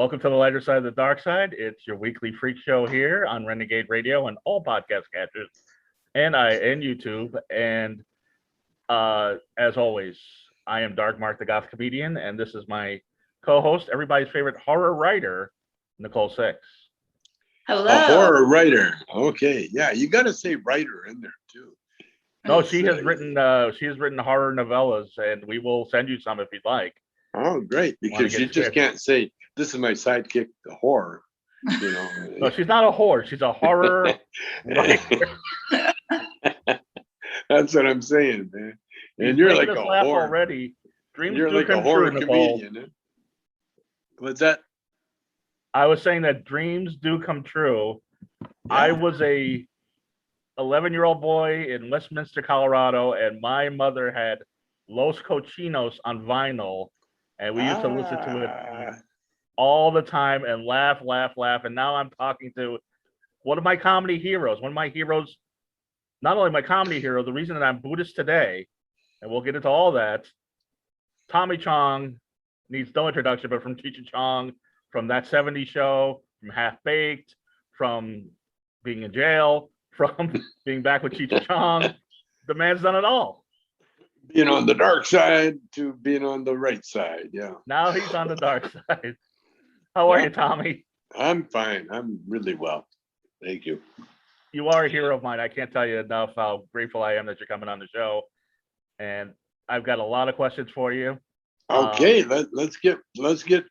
Welcome to the lighter side of the dark side. It's your weekly freak show here on Renegade Radio and all podcast catchers and YouTube. And as always, I am Dark Mark the Goth Comedian, and this is my co-host, everybody's favorite horror writer, Nicole Six. Hello. A horror writer. Okay. Yeah, you got to say writer in there too. No, she has written horror novellas, and we will send you some if you'd like. Oh, great. Because you just can't say, this is my sidekick, the whore. You know. No, she's not a whore. She's a horror writer. That's what I'm saying, man. And you're like a whore already. Dreams you're like a horror comedian. Eh? What's that? I was saying that dreams do come true. Yeah. I was a 11-year-old boy in Westminster, Colorado, and my mother had Los Cochinos on vinyl, and we used to listen to it all the time and laugh. And now I'm talking to one of my comedy heroes. One of my heroes, not only my comedy hero, the reason that I'm Buddhist today, and we'll get into all that. Tommy Chong needs no introduction, but from Cheech and Chong, from That 70s Show, from Half Baked, from being in jail, from being back with Cheech and Chong, the man's done it all. Being on the dark side to being on the right side, yeah. Now he's on the dark side. How are you, Tommy? I'm fine. I'm really well. Thank you. You are a hero of mine. I can't tell you enough how grateful I am that you're coming on the show. And I've got a lot of questions for you. Okay, let's get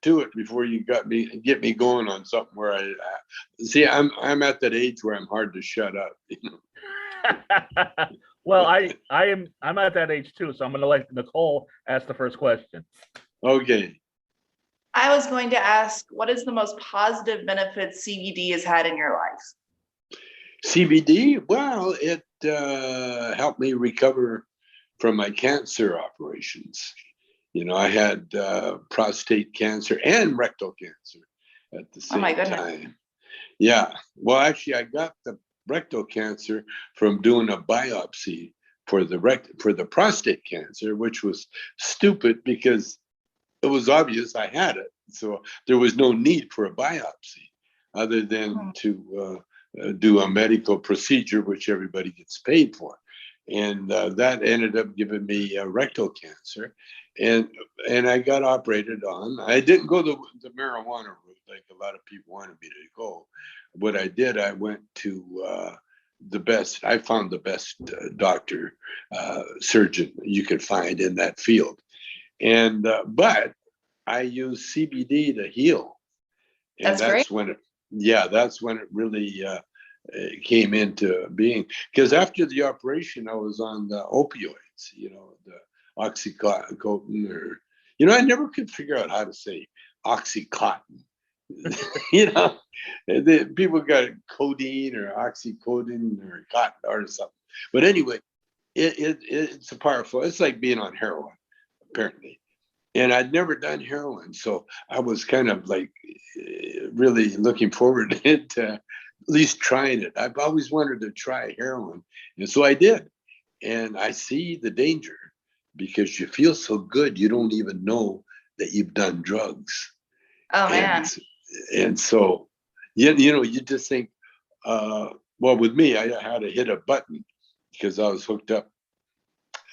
to it before you get me going on something where I see I'm at that age where I'm hard to shut up. You know? Well, I'm at that age too, so I'm going to let Nicole ask the first question. Okay. I was going to ask, what is the most positive benefits CBD has had in your life? CBD? Well, it helped me recover from my cancer operations. You know, I had prostate cancer and rectal cancer at the same time. Yeah. Well, actually, I got the rectal cancer from doing a biopsy for the prostate cancer, which was stupid because it was obvious I had it. So there was no need for a biopsy other than to do a medical procedure, which everybody gets paid for. And that ended up giving me rectal cancer. And I got operated on. I didn't go the marijuana route like a lot of people wanted me to go. What I did, I went to I found the best doctor, surgeon you could find in that field. And but I used CBD to heal. And that's when it really came into being. Because after the operation, I was on the opioids, you know, the Oxycontin, or, you know, I never could figure out how to say Oxycontin. You know, people got codeine or oxycodone or cotton or something. But anyway, it's a powerful. It's like being on heroin, apparently. And I'd never done heroin, so I was kind of like really looking forward to at least trying it. I've always wanted to try heroin, and so I did. And I see the danger because you feel so good, you don't even know that you've done drugs. Oh, man. And so, you know, you just think, well, with me, I had to hit a button because I was hooked up,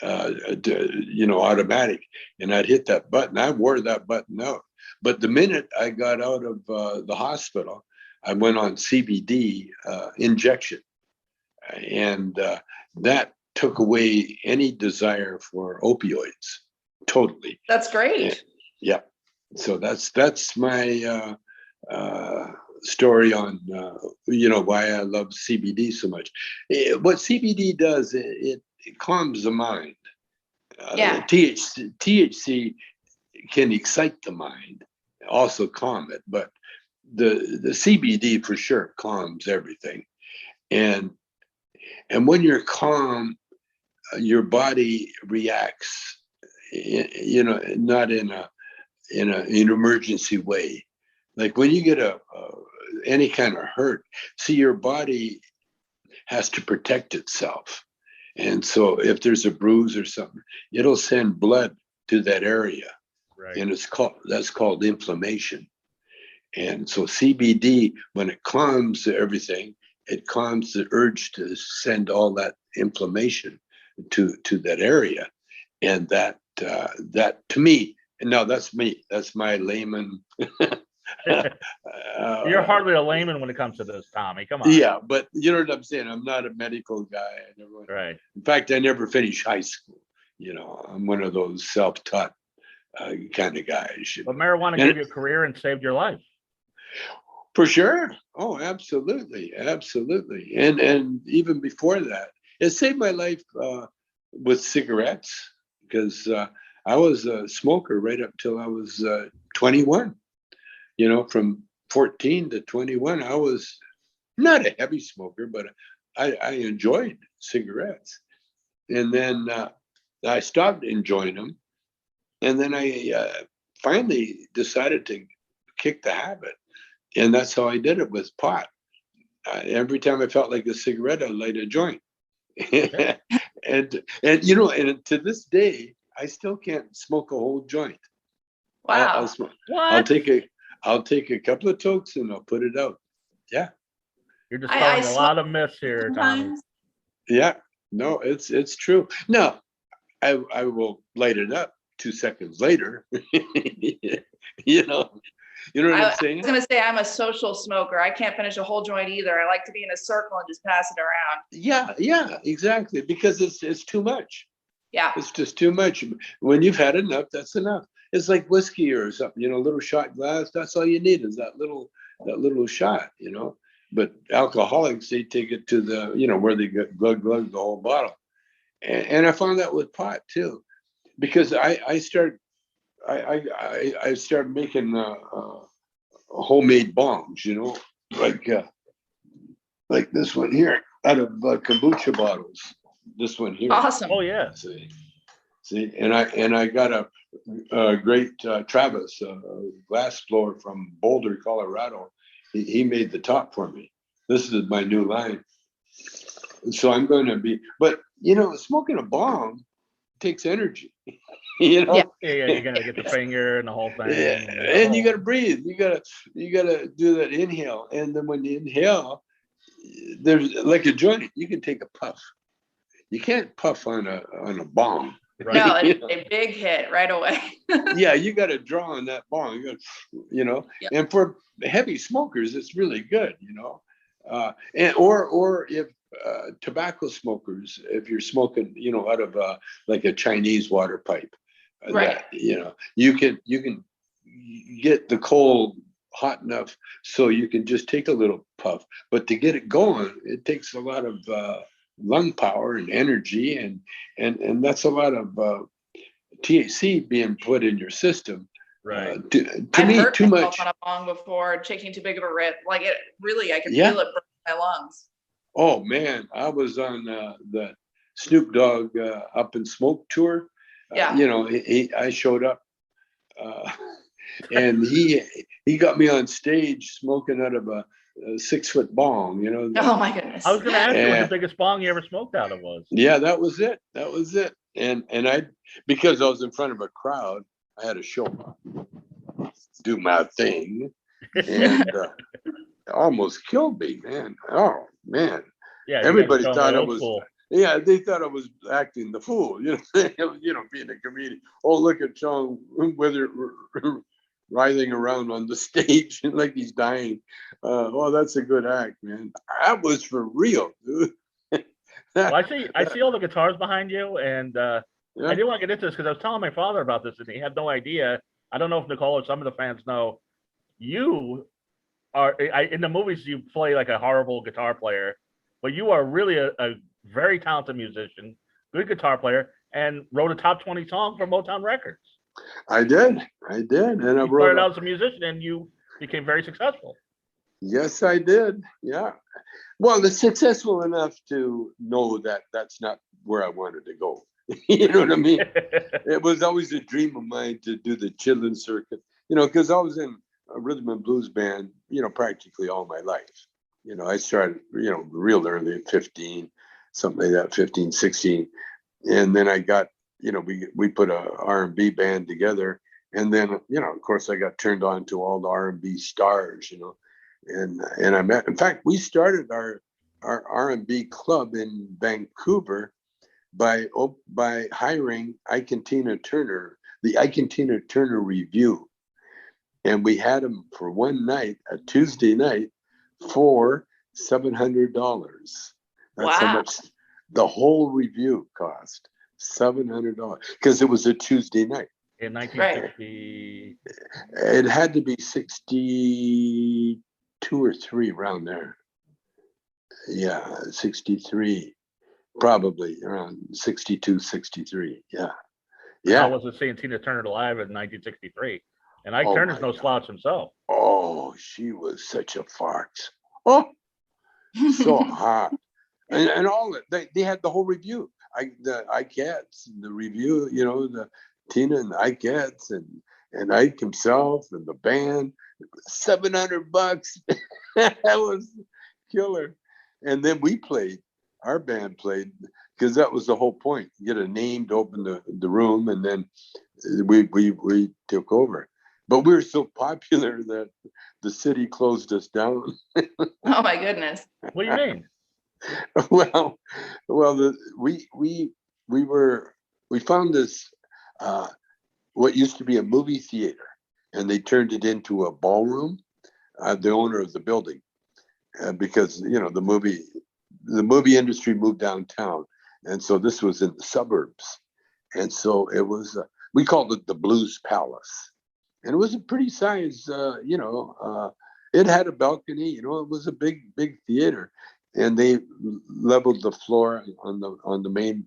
you know, automatic. And I'd hit that button. I wore that button out. But the minute I got out of the hospital, I went on CBD injection. And that took away any desire for opioids totally. That's great. And, yeah. So that's my story on you know, why I love CBD so much. What CBD does, it calms the mind. THC can excite the mind, also calm it, but the CBD for sure calms everything. And when you're calm, your body reacts, you know, not in an emergency way. Like when you get any kind of hurt, see, your body has to protect itself. And so if there's a bruise or something, it'll send blood to that area. Right. And that's called inflammation. And so CBD, when it calms everything, it calms the urge to send all that inflammation to that area. And that to me, and now that's me, that's my layman. You're hardly a layman when it comes to this, Tommy. Come on. Yeah, but you know what I'm saying? I'm not a medical guy. I never went, Right. in fact, I never finished high school. You know, I'm one of those self-taught kind of guys. But marijuana gave you a career and saved your life. For sure. Oh, absolutely. Absolutely. And even before that, it saved my life with cigarettes, because I was a smoker right up till I was 21. You know, from 14 to 21, I was not a heavy smoker, but I enjoyed cigarettes. And then I stopped enjoying them. And then I finally decided to kick the habit. And that's how I did it with pot. Every time I felt like a cigarette, I'd light a joint. and you know, and to this day, I still can't smoke a whole joint. Wow. I'll take a couple of tokes and I'll put it out. Yeah. You're dispelling a lot of myths here, Tommy. Yeah. No, it's true. No, I will light it up 2 seconds later. You know what I'm saying? I was gonna say I'm a social smoker. I can't finish a whole joint either. I like to be in a circle and just pass it around. Yeah, exactly. Because it's too much. Yeah. It's just too much. When you've had enough, that's enough. It's like whiskey or something, you know, a little shot glass. That's all you need is that little shot, you know. But alcoholics, they take it to the, you know, where they get glug the whole bottle. And I found that with pot too, because I started making homemade bongs, you know, like this one here out of kombucha bottles. This one here. Awesome. Oh yeah. See, and I got a great Travis glass blower from Boulder, Colorado. He made the top for me. This is my new line. So I'm going to be, but you know, smoking a bong takes energy. You know. Yeah. You gotta get the finger and the whole thing. Yeah. And you gotta breathe. You gotta do that inhale. And then when you inhale, there's like a joint. You can take a puff. You can't puff on a bong. Right. No, it's a big hit right away. Yeah, you got to draw on that bong. You know, Yep. And for heavy smokers, it's really good. You know, and or if tobacco smokers, if you're smoking, you know, out of like a Chinese water pipe, Right. that, you know, you can get the coal hot enough so you can just take a little puff. But to get it going, it takes a lot of lung power and energy, and that's a lot of THC being put in your system. Right. To me, too much. On a bong before, taking too big of a rip. Like it really, I can Yeah. feel it burn my lungs. Oh man, I was on the Snoop Dogg Up in Smoke tour. Yeah. You know, I showed up, and he got me on stage smoking out of a 6-foot bong. You know. Oh my goodness. I was gonna ask you what the biggest bong you ever smoked out of was. Yeah, that was it. And I, because I was in front of a crowd, I had to show up, do my thing, and it almost killed me, man. Oh man. Yeah. Everybody thought I old was. school. Yeah, they thought I was acting the fool. You know, being a comedian. Oh, look at Chong writhing around on the stage like he's dying. Oh, that's a good act, man. That was for real, dude. Well, I see all the guitars behind you, and I didn't want to get into this because I was telling my father about this, and he had no idea. I don't know if Nicole or some of the fans know. You are in the movies. You play like a horrible guitar player, but you are really a very talented musician, good guitar player, and wrote a top 20 song for Motown Records. I did, and I You wrote. started out as a musician, and you became very successful. Yes, I did. Yeah. Well, it's successful enough to know that that's not where I wanted to go. You know what I mean? It was always a dream of mine to do the chillin' circuit, you know, because I was in a rhythm and blues band, you know, practically all my life. You know, I started, you know, real early at 15, something like that, 15, 16. And then I got, you know, we put a R&B band together, And then, of course, I got turned on to all the R&B stars, and I met. In fact, we started our R&B club in Vancouver by hiring Ike and Tina Turner, the Ike and Tina Turner Review, and we had them for one night, a Tuesday night, for $700. That's how Wow. much the whole review cost. $700 because it was a Tuesday night. In 1960. It had to be 62 or 3 around there. Yeah, 63, probably around 62, 63. Yeah. How was it seeing Tina Turner live in 1963? And Ike Turner's no slouch himself. Oh, she was such a fox. Oh, so hot. And all they had the whole review. The Ikeettes, the review, the Tina and the Ikeettes and Ike himself and the band. $700. That was killer. And then our band played, because that was the whole point. Get a name to open the room, and then we took over. But we were so popular that the city closed us down. Oh my goodness. What do you mean? Well, we found this what used to be a movie theater, and they turned it into a ballroom. The owner of the building, because the movie industry moved downtown, and so this was in the suburbs, and so it was. We called it the Blues Palace, and it was a pretty size. It had a balcony. It was a big theater. And they leveled the floor on the main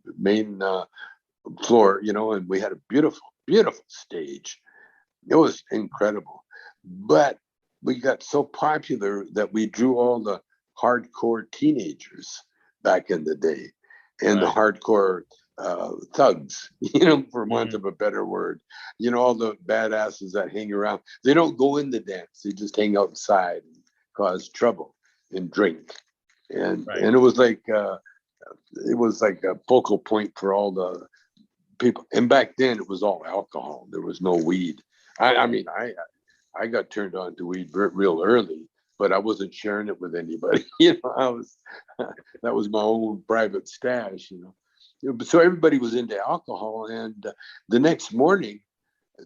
floor, and we had a beautiful stage. It was incredible. But we got so popular that we drew all the hardcore teenagers back in the day, and the hardcore thugs, for want of a better word. All the badasses that hang around. They don't go in the dance. They just hang outside and cause trouble and drink. And it was like a focal point for all the people. And back then it was all alcohol. There was no weed. I mean, I got turned on to weed real early, but I wasn't sharing it with anybody. That was my own private stash. So everybody was into alcohol, and the next morning,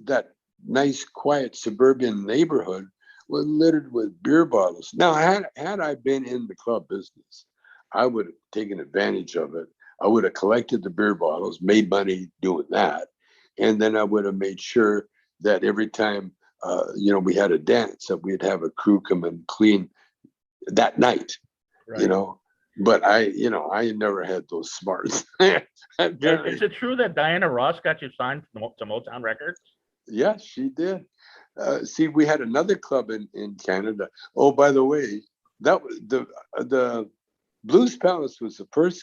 that nice, quiet suburban neighborhood was littered with beer bottles. Now, had I been in the club business, I would have taken advantage of it. I would have collected the beer bottles, made money doing that, and then I would have made sure that every time we had a dance, that we'd have a crew come and clean that night. But I never had those smarts. Is it true that Diana Ross got you signed to Motown Records? Yes, she did. See, we had another club in Canada. Oh, by the way, that was the Blues Palace was the first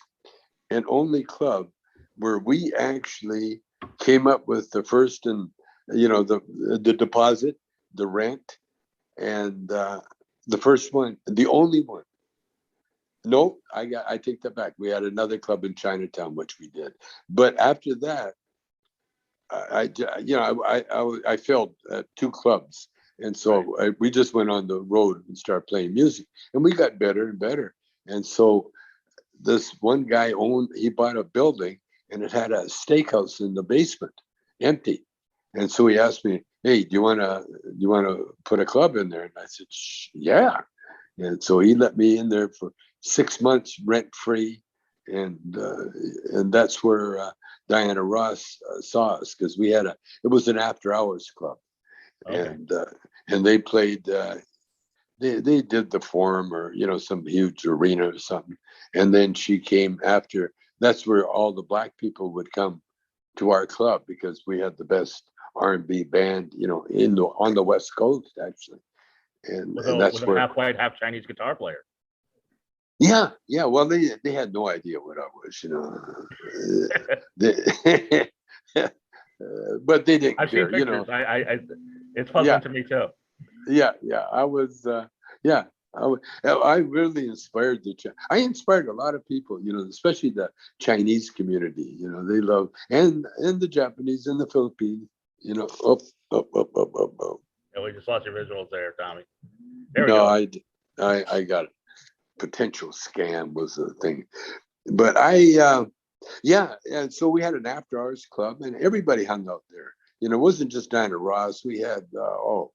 and only club where we actually came up with the first and the deposit, the rent, and the first one, the only one. No, I take that back. We had another club in Chinatown, which we did, but after that, I failed at 2 clubs, and so we just went on the road and started playing music, and we got better and better. And so this one guy he bought a building, and it had a steakhouse in the basement, empty. And so he asked me, "Hey, do you want to put a club in there?" And I said, "Yeah." And so he let me in there for 6 months, rent free, and that's where Diana Ross saw us, because it was an after hours club, and they played. They did the Forum or some huge arena or something, and then she came after. That's where all the black people would come to our club, because we had the best R&B band, on the West Coast actually, and that's with where a half white, half Chinese guitar player. Yeah. Well, they had no idea what I was, but they didn't I've care, seen pictures. It's puzzling to me too. Yeah. I was, I really inspired I inspired a lot of people, especially the Chinese community. They love, and the Japanese and the Philippines. Oh. Yeah, we just lost your visuals there, Tommy. There we No, go. I got it. Potential scam was the thing. But and so we had an after hours club and everybody hung out there. It wasn't just Dinah Ross. We had, all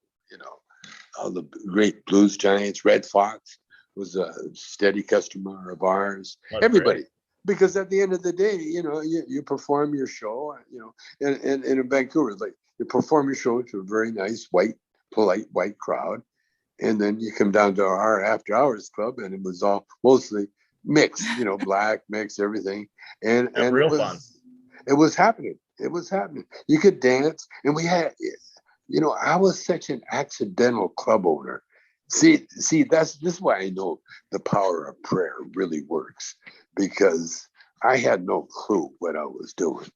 the great blues giants. Red Fox was a steady customer of ours. That's Everybody. great. Because at the end of the day, you perform your show, and in Vancouver, like you perform your show to a very nice, polite white crowd. And then you come down to our after hours club and it was all mostly mixed, black, mixed, everything. And That's real fun. It was happening. It was happening. You could dance. And we had, I was such an accidental club owner. See, this is why I know the power of prayer really works, because I had no clue what I was doing,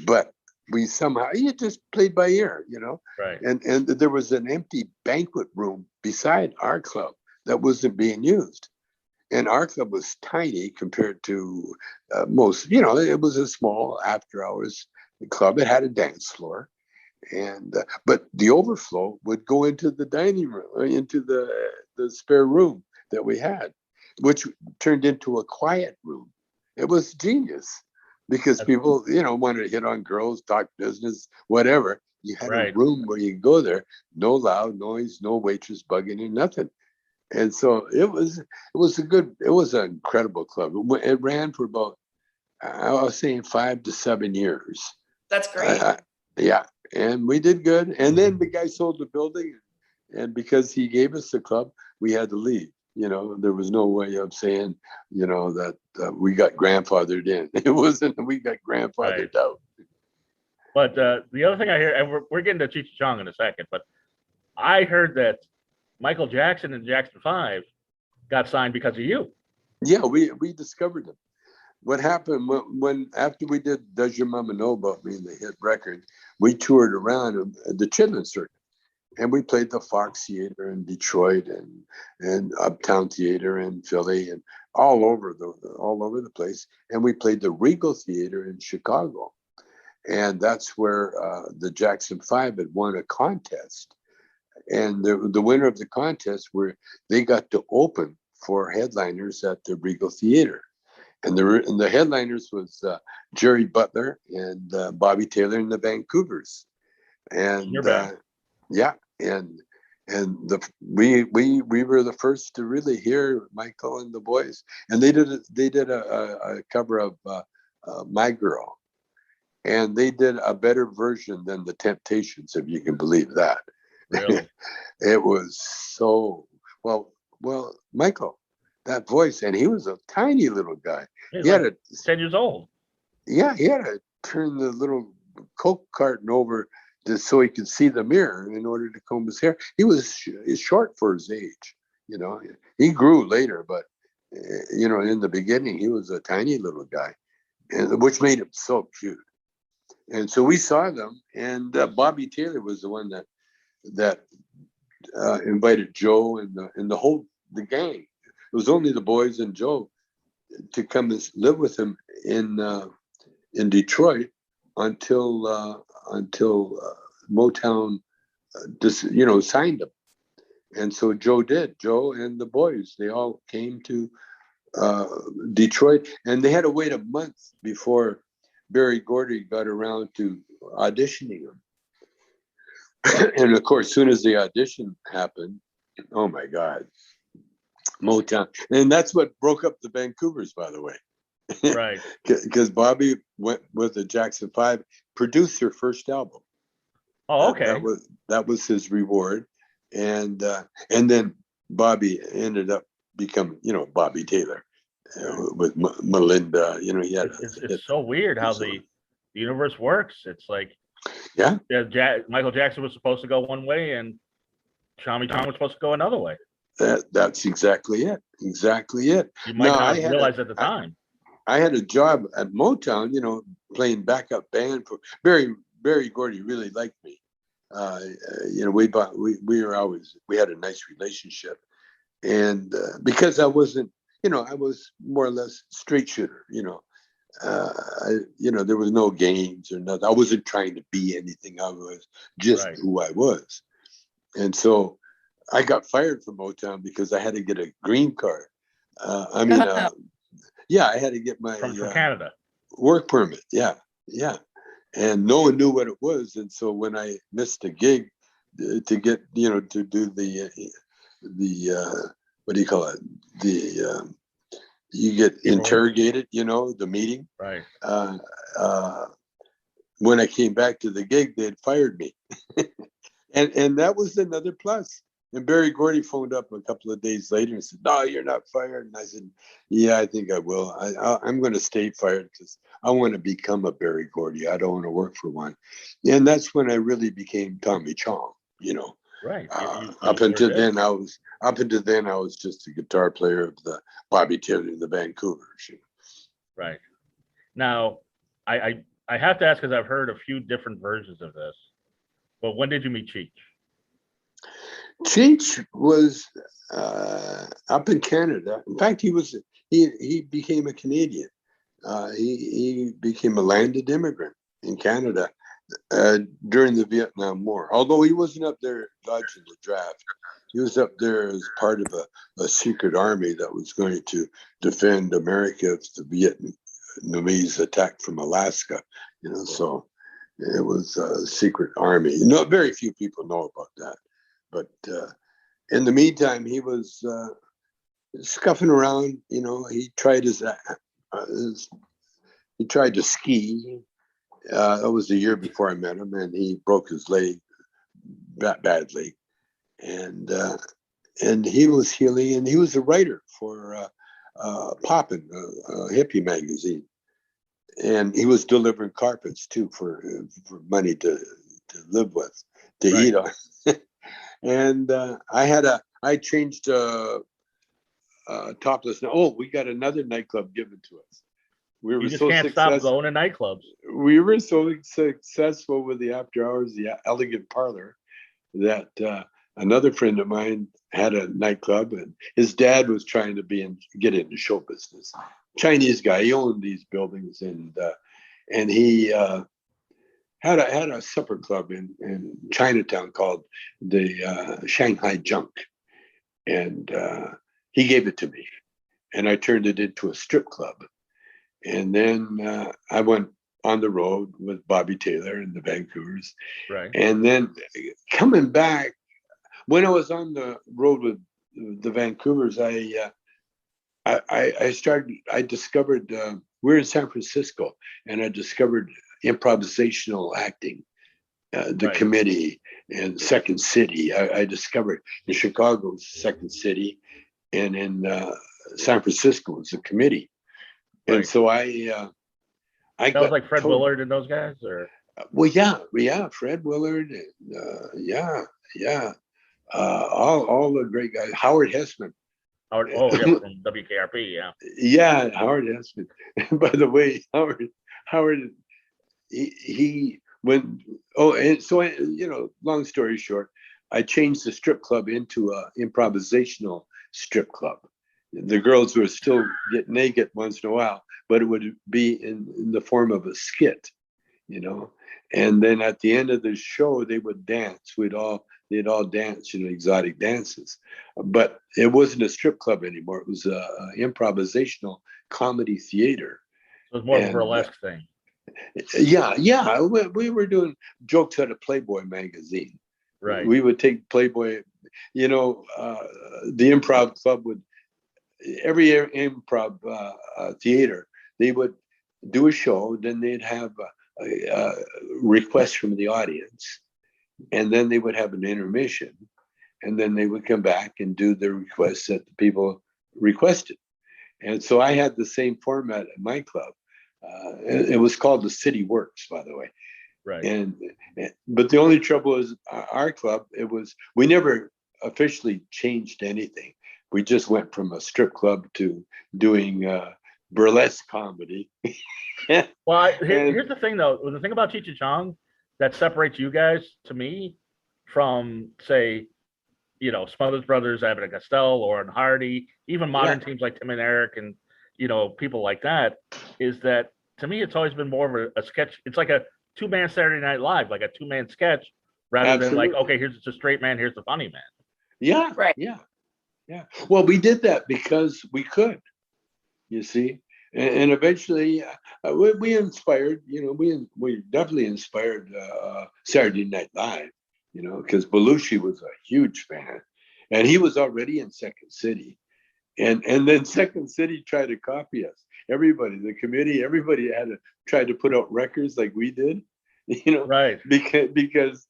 but we somehow, you just played by ear, Right. and there was an empty banquet room beside our club that wasn't being used. And our club was tiny compared to most, it was a small after hours club. It had a dance floor. And but the overflow would go into the dining room, into the spare room that we had, which turned into a quiet room. It was genius because people, wanted to hit on girls, talk business, whatever. You had a Right. room where you go there, no loud noise, no waitress bugging you, nothing. And so it was an incredible club. It ran for about, I was saying 5 to 7 years. That's great. Yeah, and we did good. And then the guy sold the building, and because he gave us the club, we had to leave. There was no way of saying, that we got grandfathered in. It wasn't we got grandfathered out. But the other thing I hear, and we're getting to Cheech Chong in a second, but I heard that Michael Jackson and Jackson 5 got signed because of you. Yeah, we discovered him. What happened when after we did Does Your Mama Know About Me, the hit record, we toured around the Chitlin Circuit, and we played the Fox Theater in Detroit and Uptown Theater in Philly and all over the place. And we played the Regal Theater in Chicago, and that's where the Jackson 5 had won a contest, and the winner of the contest they got to open for headliners at the Regal Theater. And the headliners was Jerry Butler and Bobby Taylor and the Vancouvers, and we were the first to really hear Michael and the boys, and they did a cover of My Girl, and they did a better version than the Temptations, if you can believe that. Really? It was so well, Michael, that voice, and he was a tiny little guy. He had 10 years old. Yeah, he had to turn the little Coke carton over just so he could see the mirror in order to comb his hair. He's short for his age. He grew later, but in the beginning he was a tiny little guy, and which made him so cute. And so we saw them, and Bobby Taylor was the one that invited Joe and the gang. It was only the boys and Joe to come and live with him in Detroit until Motown signed him. And so Joe and the boys, they all came to Detroit, and they had to wait a month before Berry Gordy got around to auditioning him. And of course, as soon as the audition happened, oh my God, Motown. And that's what broke up the Vancouvers, by the way. Right. Because Bobby went with the Jackson 5, produced their first album. Oh, okay. That was his reward. And then Bobby ended up becoming, Bobby Taylor with Melinda. He had it's so weird how the universe works. It's like, yeah, Michael Jackson was supposed to go one way, and Tommy Chong was supposed to go another way. That's exactly it. Exactly it. You might not realize at the time. I had a job at Motown, playing backup band for Berry Gordy really liked me. We had a nice relationship, and because I wasn't, I was more or less straight shooter, there was no games or nothing. I wasn't trying to be anything. I was just Right. who I was. And so I got fired from Motown because I had to get a green card. Yeah, I had to get my From Canada. work permit. Yeah, yeah. And no one knew what it was. And so when I missed a gig to get, to do the what do you call it? You get interrogated, the meeting. Right. When I came back to the gig, they had fired me. and that was another plus. And Barry Gordy phoned up a couple of days later and said, "No, you're not fired." And I said, "Yeah, I think I will. I'm going to stay fired because I want to become a Barry Gordy. I don't want to work for one." And that's when I really became Tommy Chong. Right. Up until then, I was just a guitar player of the Bobby Taylor and the Vancouvers. Right. Now, I have to ask because I've heard a few different versions of this. But when did you meet Cheech? Cheech was up in Canada. In fact, he became a Canadian. He became a landed immigrant in Canada during the Vietnam War. Although he wasn't up there dodging the draft, he was up there as part of a secret army that was going to defend America if the Vietnamese attack from Alaska. So it was a secret army. Very few people know about that. But in the meantime, he was scuffing around. He tried he tried to ski. That was the year before I met him, and he broke his leg badly. And he was healing, and he was a writer for Poppin', a hippie magazine. And he was delivering carpets too for money to live with, to eat on. And I changed topless. Oh, we got another nightclub given to us. We were You just can't stop going to nightclubs. We were so successful with the after hours, the Elegant Parlor, that another friend of mine had a nightclub, and his dad was trying to get into show business. Chinese guy, he owned these buildings, and he had a supper club in Chinatown called the Shanghai Junk, and he gave it to me, and I turned it into a strip club. And then I went on the road with Bobby Taylor and the Vancouvers. Right. And then coming back, when I was on the road with the Vancouvers, I discovered, we're in San Francisco, and I discovered improvisational acting, the Committee and Second City. I discovered in Chicago, Second City, and in San Francisco, it's the Committee. Right. And so I that was like Fred Willard and those guys, or well, yeah, Fred Willard, and all the great guys. Howard Hessman. From WKRP, yeah. Yeah, Howard Hessman. By the way, Howard, he when and so long story short, I changed the strip club into a improvisational strip club. The girls would still get naked once in a while, but it would be in the form of a skit, And then at the end of the show, they would dance. They'd all dance, exotic dances. But it wasn't a strip club anymore. It was a improvisational comedy theater. It was more of a burlesque thing. Yeah. We were doing jokes out of Playboy magazine. Right. We would take Playboy, the improv club would, every improv theater, they would do a show, then they'd have a request from the audience, and then they would have an intermission, and then they would come back and do the requests that the people requested. And so I had the same format at my club. It was called the City Works, by the way. Right. But the only trouble is our club, we never officially changed anything. We just went from a strip club to doing burlesque comedy. Well, here's the thing, though. The thing about Cheech and Chong that separates you guys, to me, from, say, Smothers Brothers, Abbott and Costello, Laurel and Hardy, even modern teams like Tim and Eric and, people like that, is that to me, it's always been more of a sketch. It's like a two-man Saturday Night Live, like a two-man sketch, rather than like, Absolutely. okay, here's the straight man, here's the funny man. Yeah, Right. yeah. Well, we did that because we could, you see, and eventually we inspired. We definitely inspired Saturday Night Live. Because Belushi was a huge fan, and he was already in Second City, and then Second City tried to copy us. Everybody, the committee, everybody had to try to put out records like we did, Right. because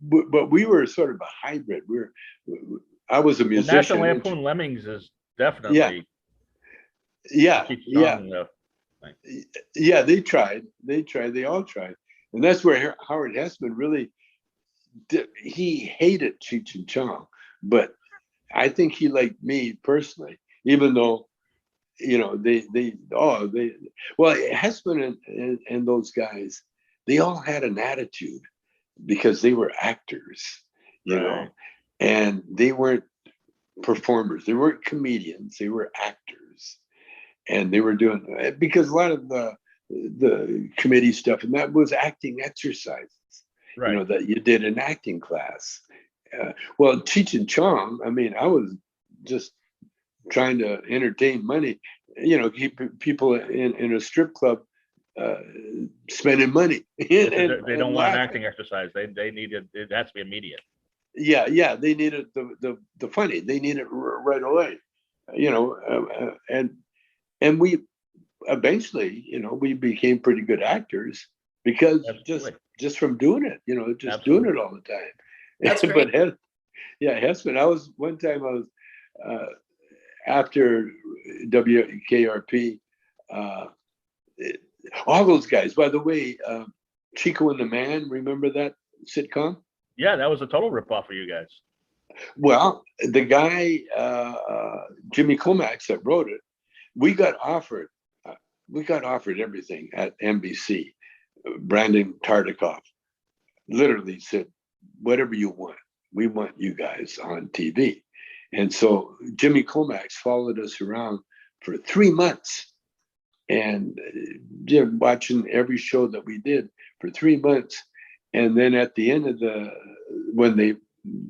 but we were sort of a hybrid. I was a Well, musician. National Lampoon Lemmings is definitely Yeah, Cheech yeah, Chong, thing. yeah. They all tried, and that's where Howard Hessman really he hated Cheech and Chong, but I think he liked me personally, even though well, Hessman and those guys, they all had an attitude because they were actors, Right. and they weren't performers, they weren't comedians, they were actors, and they were doing, because a lot of the committee stuff and that was acting exercises, Right. that you did in acting class. Well, Cheech and Chong, I mean, I was just trying to entertain money, keep people in a strip club spending money and They don't want an laughing. acting exercise. They need it has to be immediate. Yeah, they needed the funny. They need it right away, and we eventually, we became pretty good actors because Absolutely. just from doing it, just Absolutely. doing it all the time. That's great. But Hessman, I was after WKRP, all those guys. By the way, Chico and the Man, remember that sitcom? Yeah, that was a total ripoff for you guys. Well, the guy Jimmy Comax that wrote it, we got offered everything at NBC. Brandon Tartikoff literally said, "Whatever you want, we want you guys on TV." And so Jimmy Comax followed us around for 3 months, and watching every show that we did for 3 months. And then at the end of when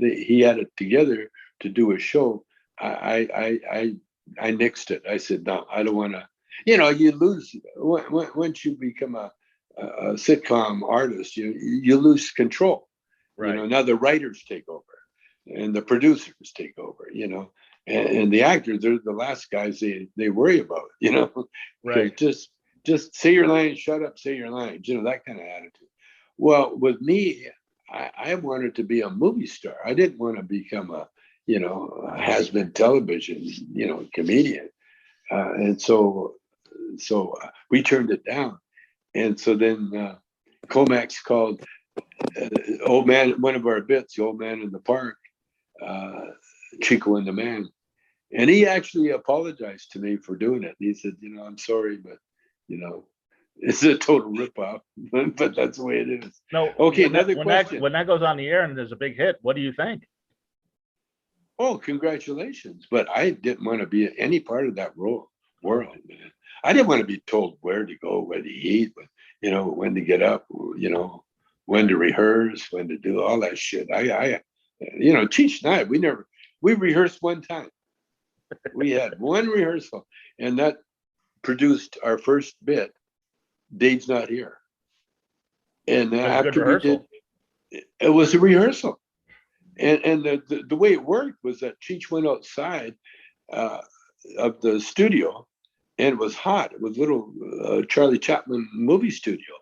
he had it together to do a show, I nixed it. I said, no, I don't want to. You lose once you become a sitcom artist. You lose control. Right. Now the writers take over, and the producers take over. And the actors, they're the last guys they worry about. Right. Just say your lines, shut up, say your lines. That kind of attitude. Well, with me, I wanted to be a movie star. I didn't want to become a has-been television, comedian. And so we turned it down. And so then Comax called old man, one of our bits, the old man in the park, Chico and the Man. And he actually apologized to me for doing it. He said, I'm sorry, but, it's a total ripoff, but that's the way it is. No. Okay, when another that, question. When that goes on the air and there's a big hit, what do you think? Oh, congratulations. But I didn't want to be any part of that world, man. I didn't want to be told where to go, where to eat, when to get up, when to rehearse, when to do all that shit. Cheech and I, we rehearsed one time. We had one rehearsal, and that produced our first bit, Dave's Not Here. And after we did, it was a rehearsal. And the way it worked was that Cheech went outside of the studio, and it was hot. It was a little Charlie Chaplin movie studio.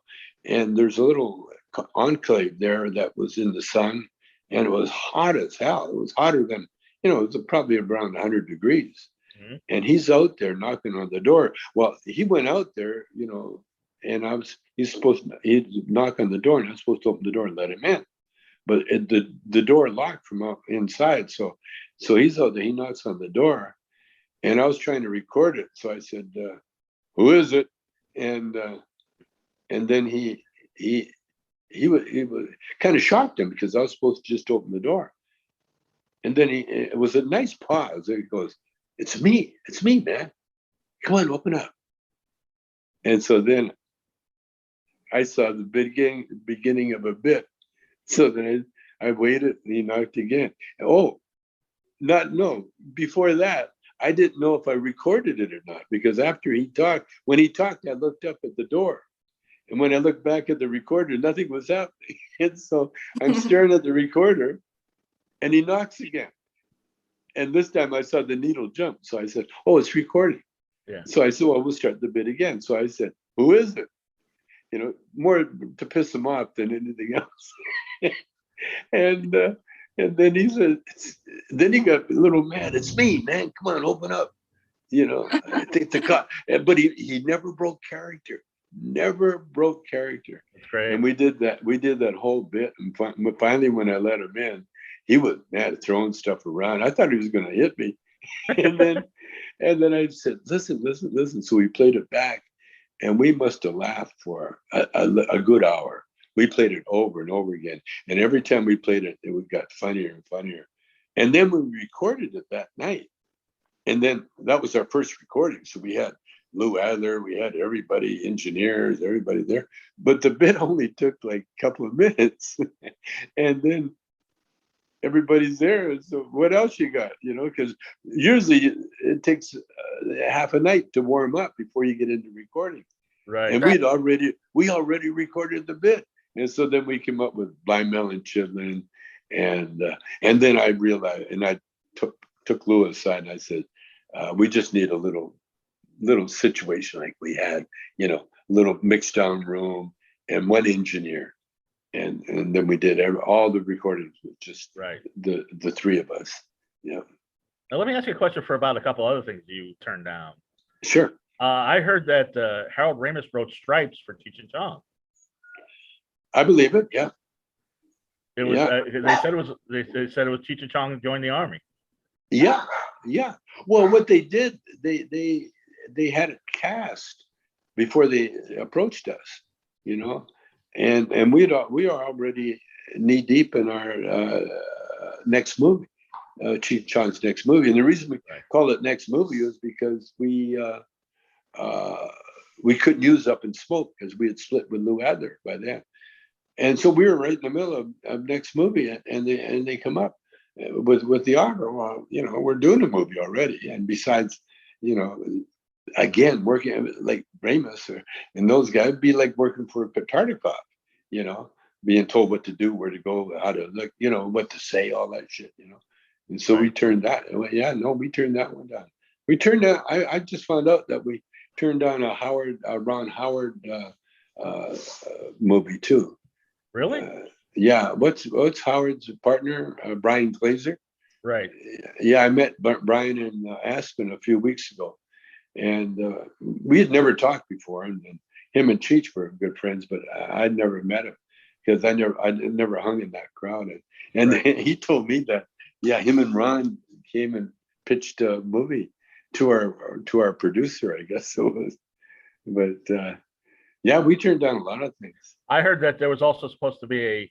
And there's a little enclave there that was in the sun, and it was hot as hell. It was hotter than, it was probably around 100 degrees. Mm-hmm. And he's out there knocking on the door. Well, he went out there, and he'd knock on the door, and I was supposed to open the door and let him in. But the door locked from inside. So he's out there, he knocks on the door, and I was trying to record it. So I said, who is it? And then he was kind of shocked him because I was supposed to just open the door. And then it was a nice pause. He goes, it's me, man. Come on, open up. And so then I saw the beginning of a bit. So then I waited and he knocked again. Oh, no, before that, I didn't know if I recorded it or not, because after when he talked, I looked up at the door. And when I looked back at the recorder, nothing was happening. And so I'm staring at the recorder and he knocks again. And this time I saw the needle jump. So I said, oh, it's recording. Yeah. So I said, well, we'll start the bit again. So I said, who is it? More to piss him off than anything else. And then he said, then he got a little mad. It's me, man. Come on, open up. I think the cop, but he never broke character. Never broke character. That's great. And we did that whole bit. And finally, when I let him in, he was mad, throwing stuff around. I thought he was going to hit me. and then I said, listen. So we played it back, and we must have laughed for a good hour. We played it over and over again. And every time we played it, it got funnier and funnier. And then we recorded it that night. And then that was our first recording. So we had Lou Adler, we had everybody, engineers, everybody there. But the bit only took like a couple of minutes. And then everybody's there. So what else you got? Because usually it takes half a night to warm up before you get into recording. Right. And we already recorded the bit. And so then we came up with Blind Melon Chitlin. And then I realized, and I took Lou aside and I said, we just need a little situation like we had, little mixed down room and one engineer. And then we did all the recordings with just right. the three of us. Yeah. Now let me ask you a question for about a couple other things you turned down. Sure. I heard that Harold Ramis wrote Stripes for Cheech and Chong. I believe it. Yeah. It was. They said it was Cheech and Chong who joined the army. Yeah. Well, what they did, they had it cast before they approached us, and we are already knee deep in our next movie, Cheech and Chong's next movie. And the reason we call it next movie is because we couldn't use Up in Smoke because we had split with Lou Adler by then. And so we were right in the middle of next movie, and they come up with the offer. Well, we're doing a movie already, and besides, again, working like Ramis and those guys, it'd be like working for Tartikoff, being told what to do, where to go, how to look, what to say, all that shit, And so we turned that. We turned that one down. We turned down. I just found out that we turned down a Ron Howard movie too. Really? Yeah. What's Howard's partner, Brian Glazer? Right. Yeah, I met Brian in Aspen a few weeks ago, and we had never talked before. And him and Cheech were good friends, but I'd never met him because I never hung in that crowd. And he told me that him and Ron came and pitched a movie to our producer, I guess it was. But we turned down a lot of things. I heard that there was also supposed to be a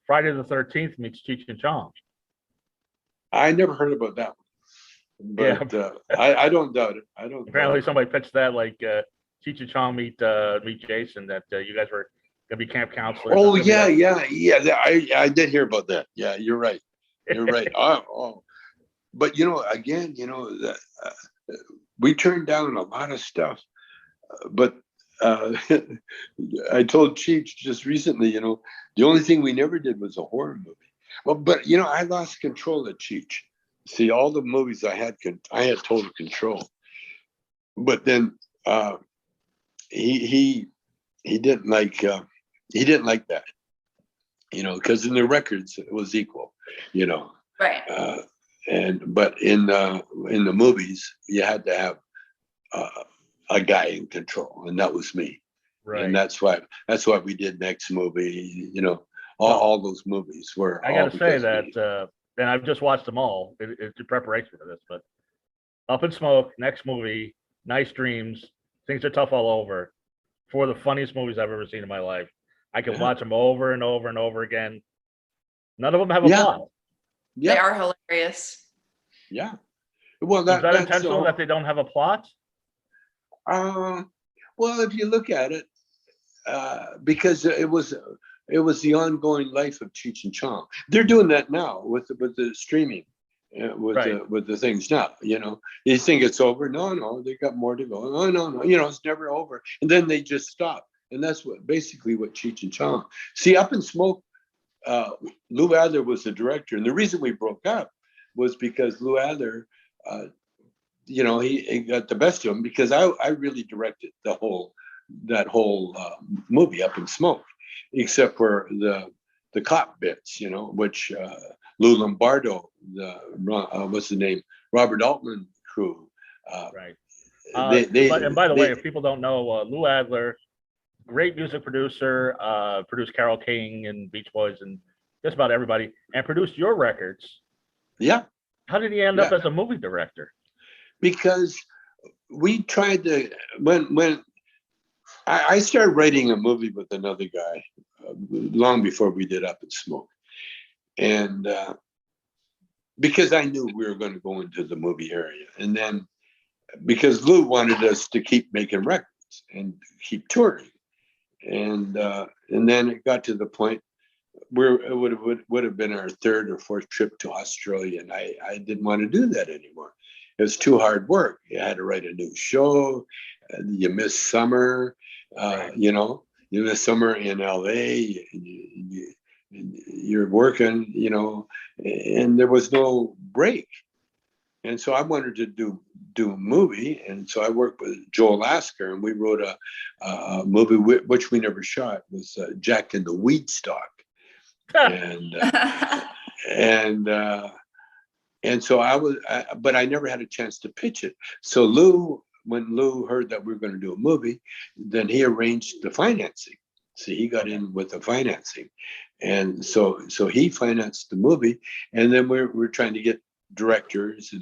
Friday the 13th meets Cheech and Chong. I never heard about that one, but I don't doubt it. Apparently, somebody pitched that like Cheech and Chong meet Jason. That you guys were gonna be camp counselors. Oh yeah. I did hear about that. Yeah, you're right. You're right. But again, we turned down a lot of stuff, but. I told Cheech just recently, the only thing we never did was a horror movie. Well, but I lost control of Cheech. See, all the movies I had total control. But then he didn't like that, because in the records it was equal, Right. But in the movies you had to have a guy in control, and that was me. Right. And that's why we did next movie. All those movies were. I got to say that, and I've just watched them all. It's in preparation for this, but Up in Smoke, next movie, Nice Dreams, Things Are Tough All Over, four of the funniest movies I've ever seen in my life. I can watch them over and over and over again. None of them have a plot. Yeah. They are hilarious. Yeah. Well, is that intentional that they don't have a plot? Well, if you look at it, because it was the ongoing life of Cheech and Chong. They're doing that now with the streaming, with the things now. You know, you think it's over? No, they got more to go. Oh no, you know, it's never over. And then they just stop, and that's basically what Cheech and Chong. See, Up in Smoke, Lou Adler was the director, and the reason we broke up was because Lou Adler, you know, he got the best of him because I really directed that whole movie Up in Smoke, except for the cop bits, you know, which Lou Lombardo, what's the name, Robert Altman crew. Right. And by the way, if people don't know, Lou Adler, great music producer, produced Carole King and Beach Boys and just about everybody, and produced your records. Yeah. How did he end up as a movie director? Because we tried to, when I started writing a movie with another guy long before we did Up in Smoke. And because I knew we were going to go into the movie area. And then because Lou wanted us to keep making records and keep touring. And then it got to the point where it would have been our third or fourth trip to Australia. And I didn't want to do that anymore. It was too hard work. You had to write a new show. You miss summer. You know, you miss summer in LA. You're working, you know, and there was no break. And so I wanted to do a movie. And so I worked with Joel Lasker, and we wrote a movie which we never shot. It was Jack and the Weedstock. And so but I never had a chance to pitch it. So when Lou heard that we were going to do a movie, then he arranged the financing. So he got in with the financing, and so he financed the movie. And then we're trying to get directors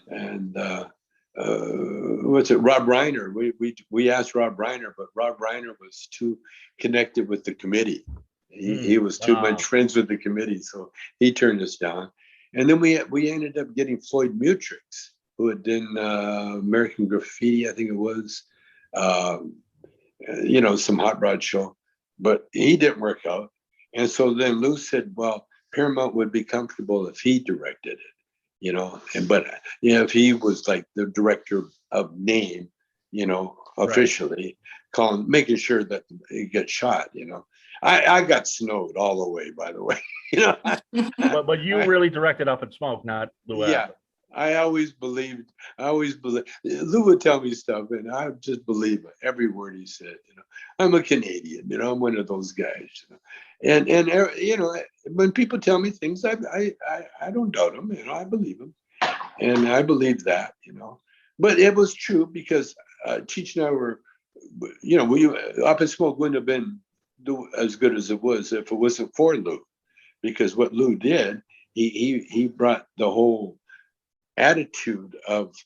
and what's it? Rob Reiner. We asked Rob Reiner, but Rob Reiner was too connected with the committee. He was too much friends with the committee, so he turned us down. And then we ended up getting Floyd Mutrix, who had done American Graffiti, I think it was, you know, some hot rod show, but he didn't work out. And so then Lou said, well, Paramount would be comfortable if he directed it, you know, but you know, if he was like the director of name, you know, officially, making sure that it gets shot, you know. I got snowed all the way, by the way. You know, but you really directed Up in Smoke, not Lou Adler. Yeah, I always believed. Lou would tell me stuff, and I just believe every word he said. You know, I'm a Canadian. You know, I'm one of those guys. You know? And you know, when people tell me things, I don't doubt them. You know, I believe them, and I believe that. You know, but it was true because Cheech and I were, you know, Up in Smoke wouldn't have been as good as it was if it wasn't for Lou, because what Lou did, he brought the whole attitude of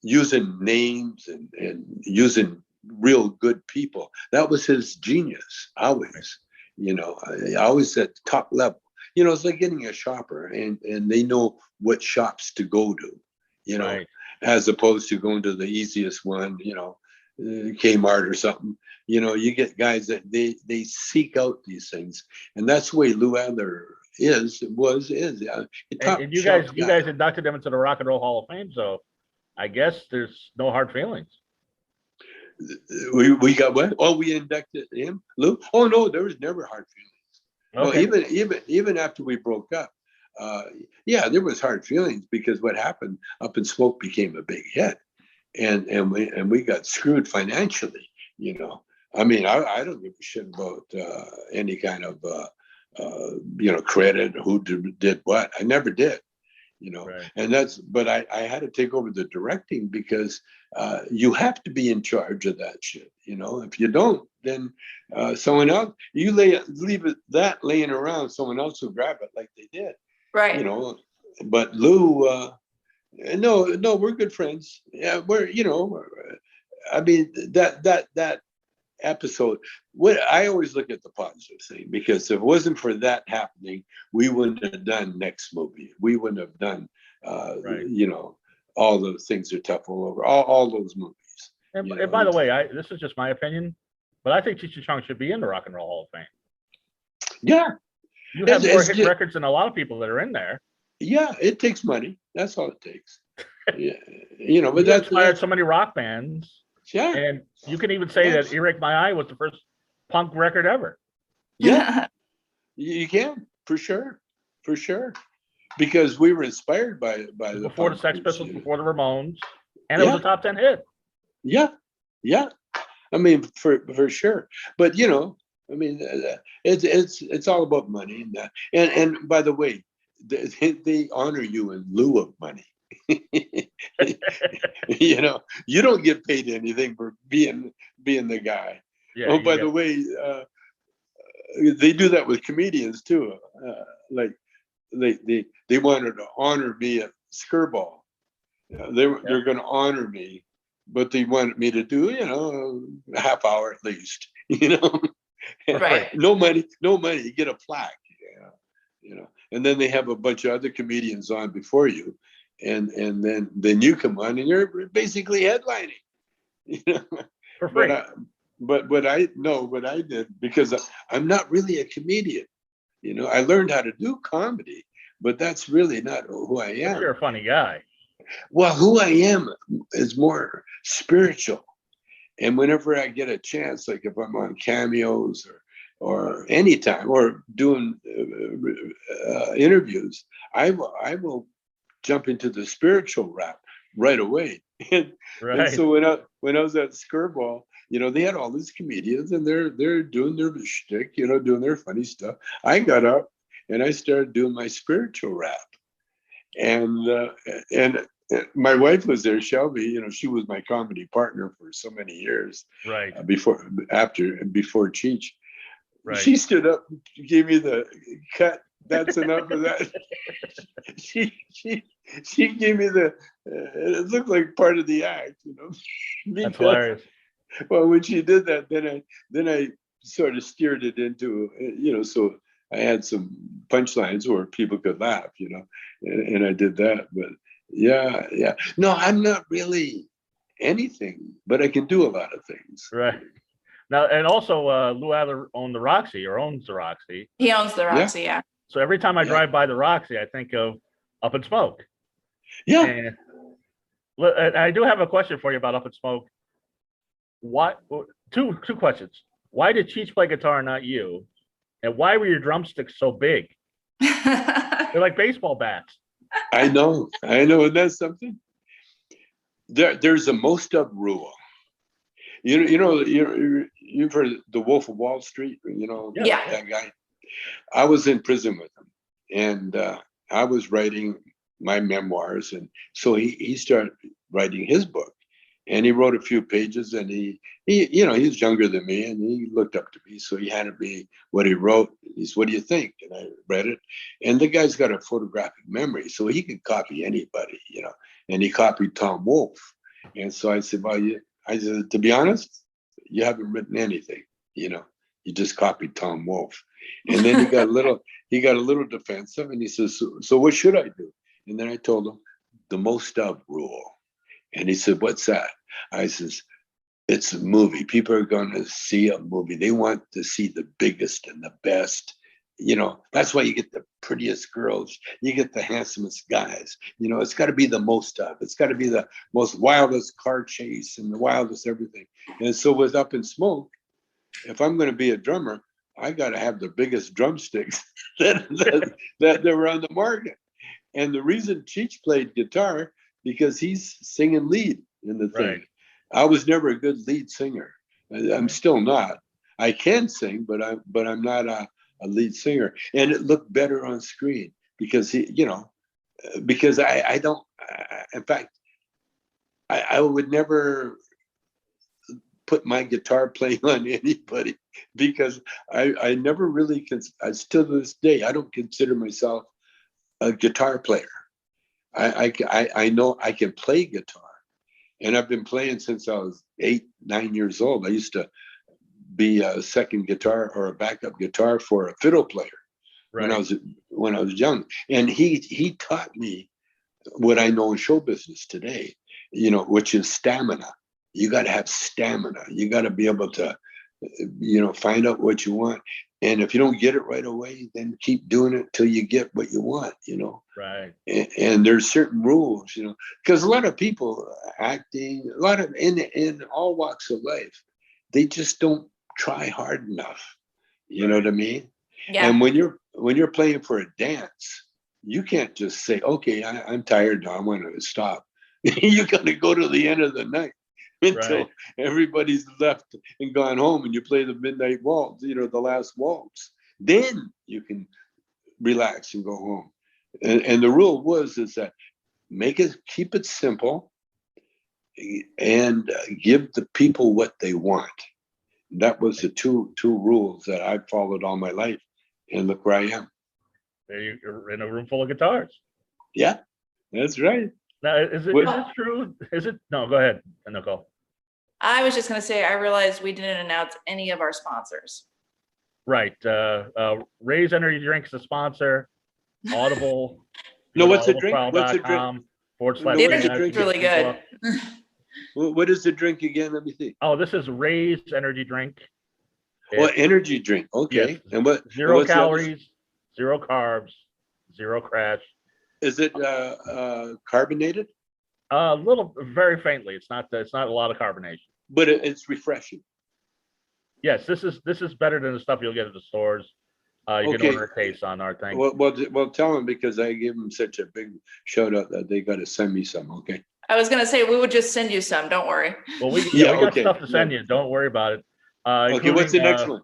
using names and using real good people. That was his genius, always. You know, always at top level. You know, it's like getting a shopper, and they know what shops to go to, you know, as opposed to going to the easiest one, you know, Kmart or something. You know, you get guys that they seek out these things, and that's the way Lou Adler is. And you guys inducted him into the Rock and Roll Hall of Fame, so I guess there's no hard feelings. We got what? Oh, we inducted him, Lou. Oh no, there was never hard feelings. Okay. Well, even after we broke up, yeah, there was hard feelings because what happened, Up in Smoke became a big hit, and we got screwed financially. You know, I mean, I don't give a shit about any kind of you know, credit, who did what. I never did, you know. And but I had to take over the directing because you have to be in charge of that shit, you know. If you don't, then someone else, leave that laying around, someone else will grab it like they did, you know. But Lou, no, we're good friends. Yeah, we're, you know, I mean, that episode, what I always look at the positive thing, because if it wasn't for that happening, we wouldn't have done Next Movie. We wouldn't have done, you know, all those things are tough all over, all those movies. And, You and know, by the way, this is just my opinion, but I think Cheech and Chong should be in the Rock and Roll Hall of Fame. yeah, You have more hit just, records than a lot of people that are in there. yeah, it takes money. That's all it takes. Yeah, you know, but You inspired that's so many rock bands, yeah, and you can even say that "Earache My Eye" was the first punk record ever. yeah. You can for sure, because we were inspired by the Before the punk Sex groups, Pistols, you know. before the Ramones, and it was Yeah, a top 10 hit. yeah, yeah. I mean, for sure. But you know, I mean, it's all about money, and by the way, they honor you in lieu of money. You know, you don't get paid anything for being the guy. Yeah. Oh, by the way, they do that with comedians too. Like they wanted to honor me at Skirball. They're going to honor me, but they wanted me to do, you know, a half hour at least. You know, Right. no money, you get a plaque. Yeah, you know, and then they have a bunch of other comedians on before you, and then you come on and you're basically headlining. You know, For free. but what I know what I did, because I'm not really a comedian. You know, I learned how to do comedy, but that's really not who I am. But you're a funny guy. Well, who I am is more spiritual. And whenever I get a chance, like if I'm on cameos or anytime or doing interviews, I will jump into the spiritual rap right away. And Right. so when I was at Skirball, you know, they had all these comedians and they're doing their shtick, you know, doing their funny stuff. I got up and I started doing my spiritual rap, and my wife was there, Shelby. You know, she was my comedy partner for so many years. Right. Before Cheech, Right. she stood up, gave me the cut. That's enough of that. she gave me the. It looked like part of the act, you know. That's hilarious. Well, when she did that, then I sort of steered it into, you know, so I had some punchlines where people could laugh, you know, and I did that. But yeah. No, I'm not really anything, but I can do a lot of things. Right. Now, and also, Lou Adler owns the Roxy. He owns the Roxy, yeah. So every time I drive by the Roxy, I think of Up in Smoke. Yeah. And I do have a question for you about Up in Smoke. What? Two questions. Why did Cheech play guitar, not you? And why were your drumsticks so big? They're like baseball bats. I know, and that's something. There's a most of rule. You've heard the Wolf of Wall Street. You know, Yeah. that guy. I was in prison with him, and I was writing my memoirs, and so he started writing his book, and he wrote a few pages, and he you know, he's younger than me, and he looked up to me, so he handed me what he wrote. He said, "What do you think?" And I read it, and the guy's got a photographic memory, so he could copy anybody, you know, and he copied Tom Wolfe, and so I said, "Well, I said, to be honest, you haven't written anything, you know, you just copied Tom Wolfe." And then he got a little defensive, and he says, so what should I do? And then I told him the most of rule. And he said, "What's that?" I says, "It's a movie. People are going to see a movie. They want to see the biggest and the best. You know, that's why you get the prettiest girls. You get the handsomest guys. You know, it's got to be the most of. It's got to be the most wildest car chase and the wildest everything." And so with Up in Smoke, if I'm going to be a drummer, I got to have the biggest drumsticks that were on the market. And the reason Cheech played guitar, because he's singing lead in the thing. Right. I was never a good lead singer. I'm still not. I can sing, but I'm not a lead singer. And it looked better on screen because because I don't. In fact, I would never put my guitar playing on anybody because I never really still to this day, I don't consider myself a guitar player. I know I can play guitar, and I've been playing since I was 8-9 years old. I used to be a second guitar or a backup guitar for a fiddle player when I was young, and he taught me what I know in show business today, you know, which is stamina. You got to have stamina. You got to be able to, find out what you want. And if you don't get it right away, then keep doing it till you get what you want. Right. And there's certain rules, because a lot of people acting, a lot of in all walks of life, they just don't try hard enough. You know what I mean? Yeah. And when you're playing for a dance, you can't just say, okay, I'm tired now, I want to stop. You got to go to the end of the night until everybody's left and gone home, and you play the midnight waltz, the last waltz. Then you can relax and go home. And the rule is that keep it simple, and give the people what they want. That was the two rules that I followed all my life, and look where I am. You're in a room full of guitars. Yeah, that's right. Now, is it true? No, go ahead, Nicole. I was just going to say, I realized we didn't announce any of our sponsors. Right. Raise Energy Drinks, the sponsor. Audible. No, what's the drink? What's the drink? The drink really good. What is the drink again? Let me see. Oh, this is Raise Energy Drink. Energy drink. Okay. Yes. And what? Zero calories, 0 carbs, 0 crash. Is it carbonated? Very faintly. It's not a lot of carbonation. But it's refreshing. Yes, this is better than the stuff you'll get at the stores. You can order a case on our thing. Well, tell them, because I gave them such a big shout out that they got to send me some. Okay. I was gonna say we would just send you some. Don't worry. Well, we got stuff to send you. Don't worry about it. Okay. What's the next one?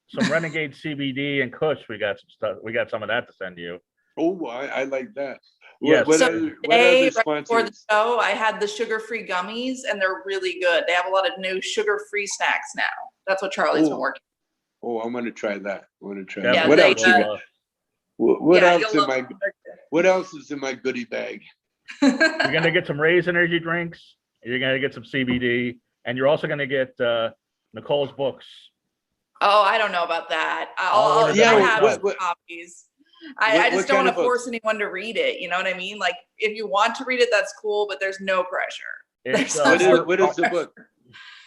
Some Renegade CBD and Kush. We got some stuff. We got some of that to send you. Oh, I like that. Yes. What Today, other right before the show, I had the sugar-free gummies, and they're really good. They have a lot of new sugar-free snacks now. That's what Charlie's been working. Oh, I'm going to try that. What Yeah, else you got? What else is in my goodie bag? You're going to get some Raise Energy Drinks. You're going to get some CBD, and you're also going to get Nicole's books. Oh, I don't know about that. I have copies. I just don't want to force anyone to read it. You know what I mean? Like, if you want to read it, that's cool, but there's no pressure. What is the book?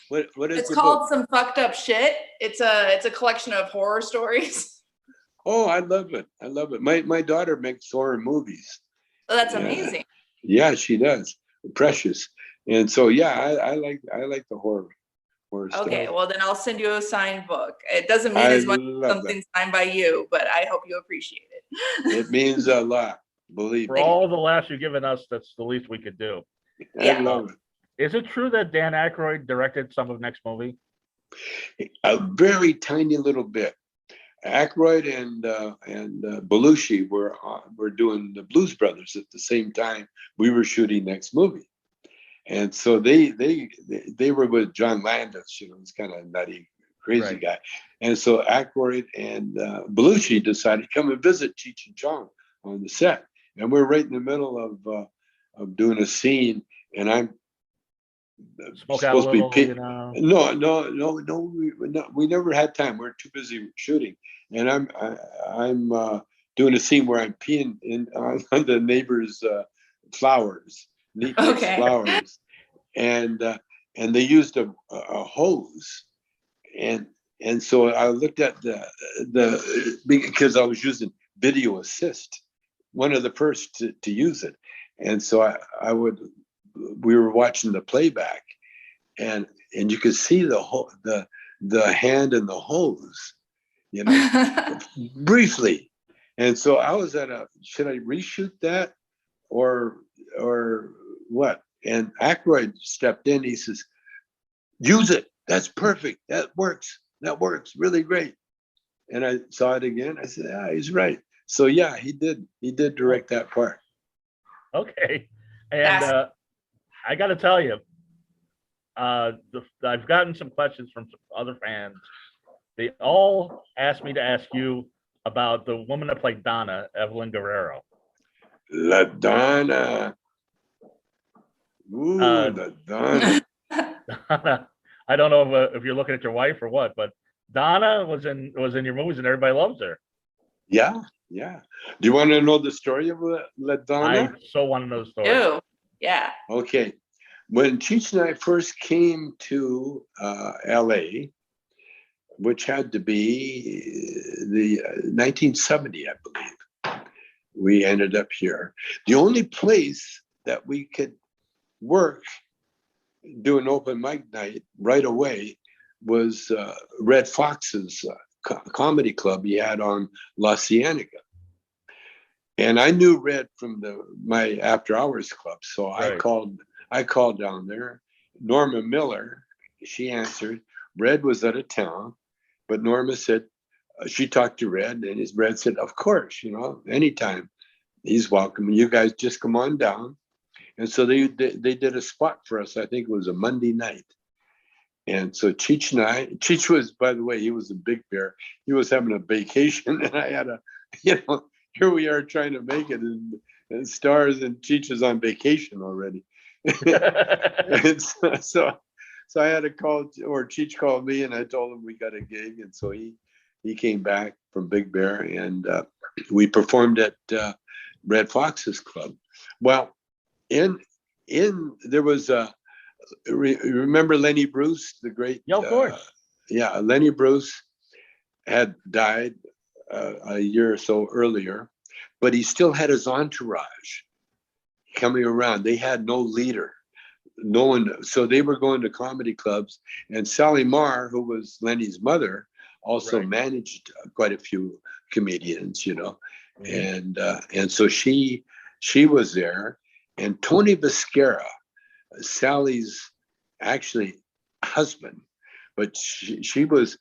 What is it's the called book? Some Fucked Up Shit. It's a collection of horror stories. Oh, I love it. My daughter makes horror movies. Oh, that's amazing. Yeah, she does. Precious. And so I like the horror stuff. Okay, well then I'll send you a signed book. It doesn't mean as much as something signed by you, but I hope you appreciate it. It means a lot, believe me. For all the laughs you've given us, that's the least we could do. I love it. Is it true that Dan Aykroyd directed some of next movie? A very tiny little bit. Aykroyd and Belushi were doing the Blues Brothers at the same time we were shooting next movie, and so they were with John Landis, this kind of nutty, crazy guy, and so Aykroyd and Belushi decided to come and visit Cheech and Chong on the set, and we're right in the middle of doing a scene, and I'm supposed to be No, we never had time. We're too busy shooting, and I'm doing a scene where I'm peeing on the neighbor's flowers, flowers, and they used a hose, and so I looked at the because I was using video assist, one of the first to use it, and so we were watching the playback, and you could see the hand and the hose, briefly. And so I was should I reshoot that or what? And Aykroyd stepped in. He says, "Use it. That's perfect. That works really great." And I saw it again. I said, "Yeah, he's right." So yeah, he did direct that part. Okay. And I got to tell you, I've gotten some questions from some other fans. They all asked me to ask you about the woman that played Donna, Evelyn Guerrero. La Donna. Ooh, La Donna. I don't know if you're looking at your wife or what, but Donna was in your movies and everybody loves her. Yeah. Do you want to know the story of La Donna? I so want to know the story. Ew. Yeah. Okay. when Cheech and I first came to LA, which had to be the 1970, I believe, we ended up here. The only place that we could work, do an open mic night right away was Red Fox's comedy club he had on La Cienega. And I knew Red from my after hours club. So right. I called down there. Norma Miller, she answered. Red was out of town, but Norma said, she talked to Red, and Red said, of course, anytime he's welcome. You guys just come on down. And so they did a spot for us. I think it was a Monday night. And so Cheech was, by the way, he was a big bear. He was having a vacation, and I had here we are trying to make it, and stars, and Cheech is on vacation already. And so I had to call, or Cheech called me, and I told him we got a gig, and so he came back from Big Bear, and we performed at Red Fox's club. Well, in there was remember Lenny Bruce, the great? Yeah, of course. Lenny Bruce had died a year or so earlier, but he still had his entourage coming around. They had no leader, no one. So they were going to comedy clubs, and Sally Marr, who was Lenny's mother, also managed quite a few comedians, mm-hmm. And so she was there, and Tony Viscara, Sally's actually husband, but she was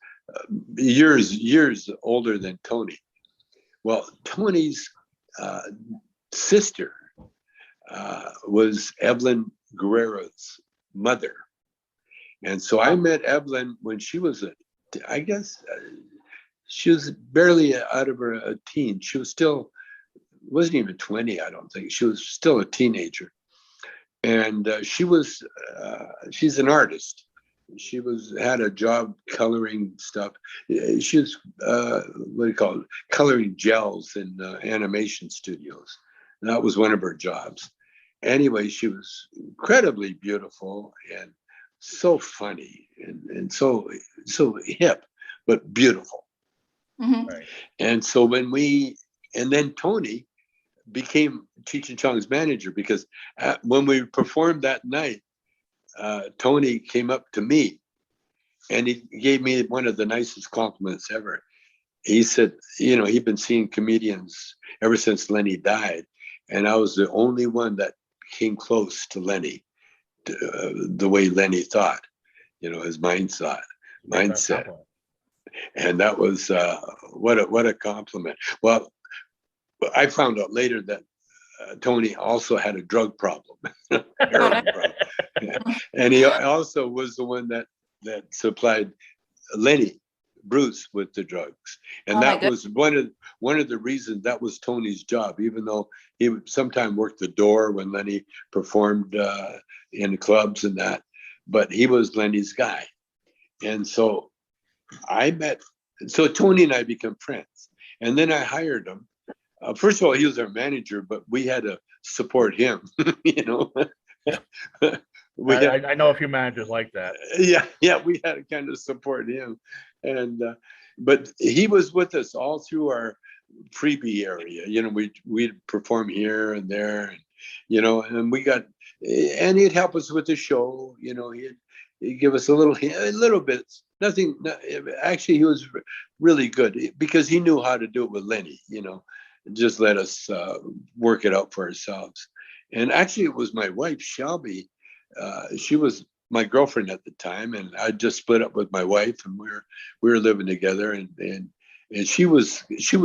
years older than Tony. Well, Tony's sister was Evelyn Guerrero's mother. And so I met Evelyn when she was I guess she was barely out of her teen. She was still, wasn't even 20, I don't think. She was still a teenager. And she's an artist. She had a job coloring stuff. She was, coloring gels in animation studios. And that was one of her jobs. Anyway, she was incredibly beautiful and so funny and so hip, but beautiful. Mm-hmm. Right. And so and then Tony became Cheech and Chong's manager, because when we performed that night, Tony came up to me and he gave me one of the nicest compliments ever. He said, he'd been seeing comedians ever since Lenny died, and I was the only one that came close to Lenny, the way Lenny thought, his mindset. And that was what a compliment. Well, I found out later that Tony also had a drug problem, heroin problem. And he also was the one that supplied Lenny Bruce with the drugs. And that was one of the reasons that was Tony's job, even though he would sometimes work the door when Lenny performed in clubs and that, but he was Lenny's guy. And so Tony and I became friends. And then I hired him. First of all, he was our manager, but we had to support him, I know a few managers like that. Yeah, we had to kind of support him. And but he was with us all through our freebie area. We'd perform here and there, and we got, and he'd help us with the show. He'd give us a little bit, nothing. Actually, he was really good because he knew how to do it with Lenny, just let us work it out for ourselves. And actually, it was my wife, Shelby. She was my girlfriend at the time, and I just split up with my wife, and we were living together. And she would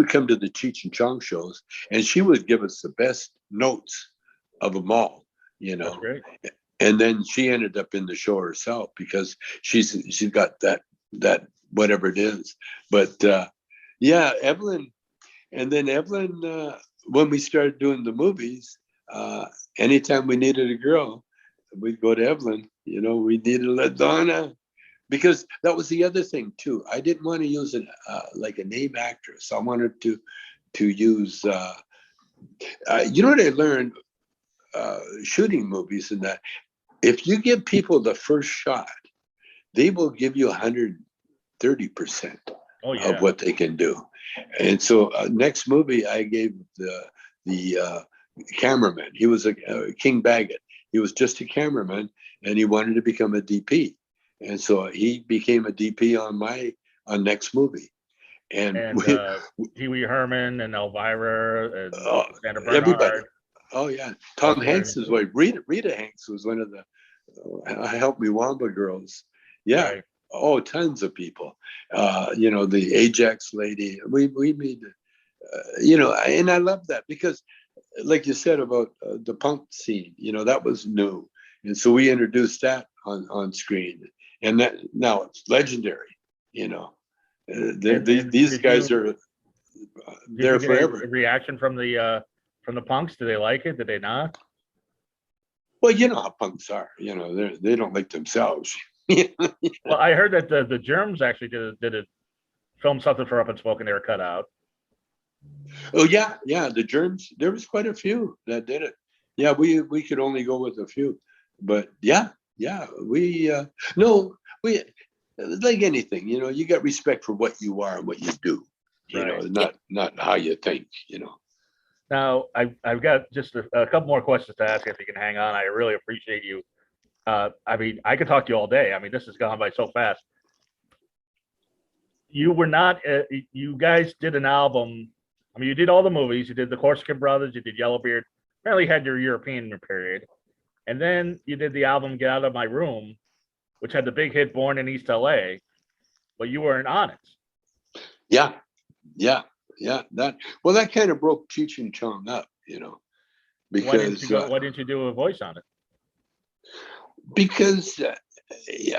come to the Cheech and Chong shows, and she would give us the best notes of them all. That's great. And then she ended up in the show herself because she's got that whatever it is. But Evelyn. And then Evelyn, when we started doing the movies, anytime we needed a girl, we'd go to Evelyn. We needed LaDonna, because that was the other thing too. I didn't want to use like a name actress. I wanted to use. What I learned shooting movies and that if you give people the first shot, they will give you 130% of what they can do. And so next movie I gave the cameraman. He was a King Baggett. He was just a cameraman, and he wanted to become a DP. And so he became a DP on next movie. And Pee Wee Herman and Elvira and Sandra Bernhard. Everybody. Oh yeah, Tom Hanks' wife, Rita Hanks was one of the Help Me Wamba girls. Yeah. Right. Oh, tons of people. The Ajax lady. We made, and I love that because, like you said about the punk scene, that was new, and so we introduced that on screen, and that now it's legendary. These guys are there forever. A reaction from the punks? Do they like it? Did they not? Well, you know how punks are. They don't like themselves. Well, I heard that the Germs actually did a film something for Up and Spoken. They were cut out. Oh yeah, the Germs. There was quite a few that did it. Yeah, we could only go with a few, but yeah, we like anything. You got respect for what you are and what you do. Not how you think. Now, I've got just a couple more questions to ask if you can hang on. I really appreciate you. I could talk to you all day. This has gone by so fast. You were not, you guys did an album. You did all the movies. You did the Corsican Brothers. You did Yellowbeard. Apparently had your European period. And then you did the album Get Out of My Room, which had the big hit Born in East LA, but you weren't on it. Yeah. That kind of broke Cheech and Chong up, because why didn't you do a voice on it? Because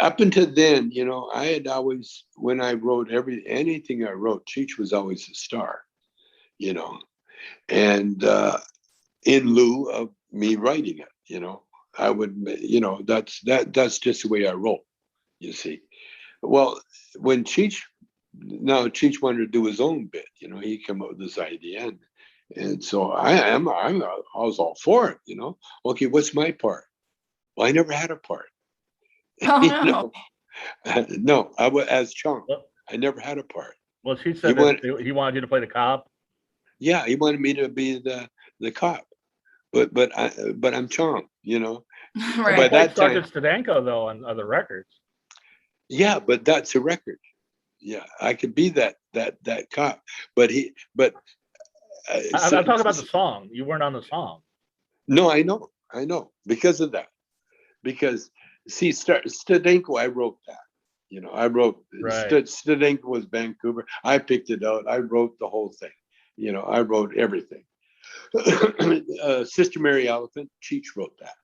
up until then, I had always, when I wrote anything I wrote, Cheech was always a star, and in lieu of me writing it, I would, that's just the way I roll, you see. Well, when Cheech wanted to do his own bit, he came up with this idea, and so I was all for it, Okay, what's my part? Well, I never had a part. Oh, no. No, I was as Chong. I never had a part. Well, he said he wanted you to play the cop. Yeah, he wanted me to be the cop, but I'm Chong, Right. By that time, Sergeant Stadenko though on other records. Yeah, but that's a record. Yeah, I could be that cop, but I'm talking about the song. You weren't on the song. No, I know because of that. Because see, Stadenko, I wrote that. I wrote Stadenko was Vancouver. I picked it out. I wrote the whole thing. I wrote everything. Sister Mary Elephant, Cheech wrote that.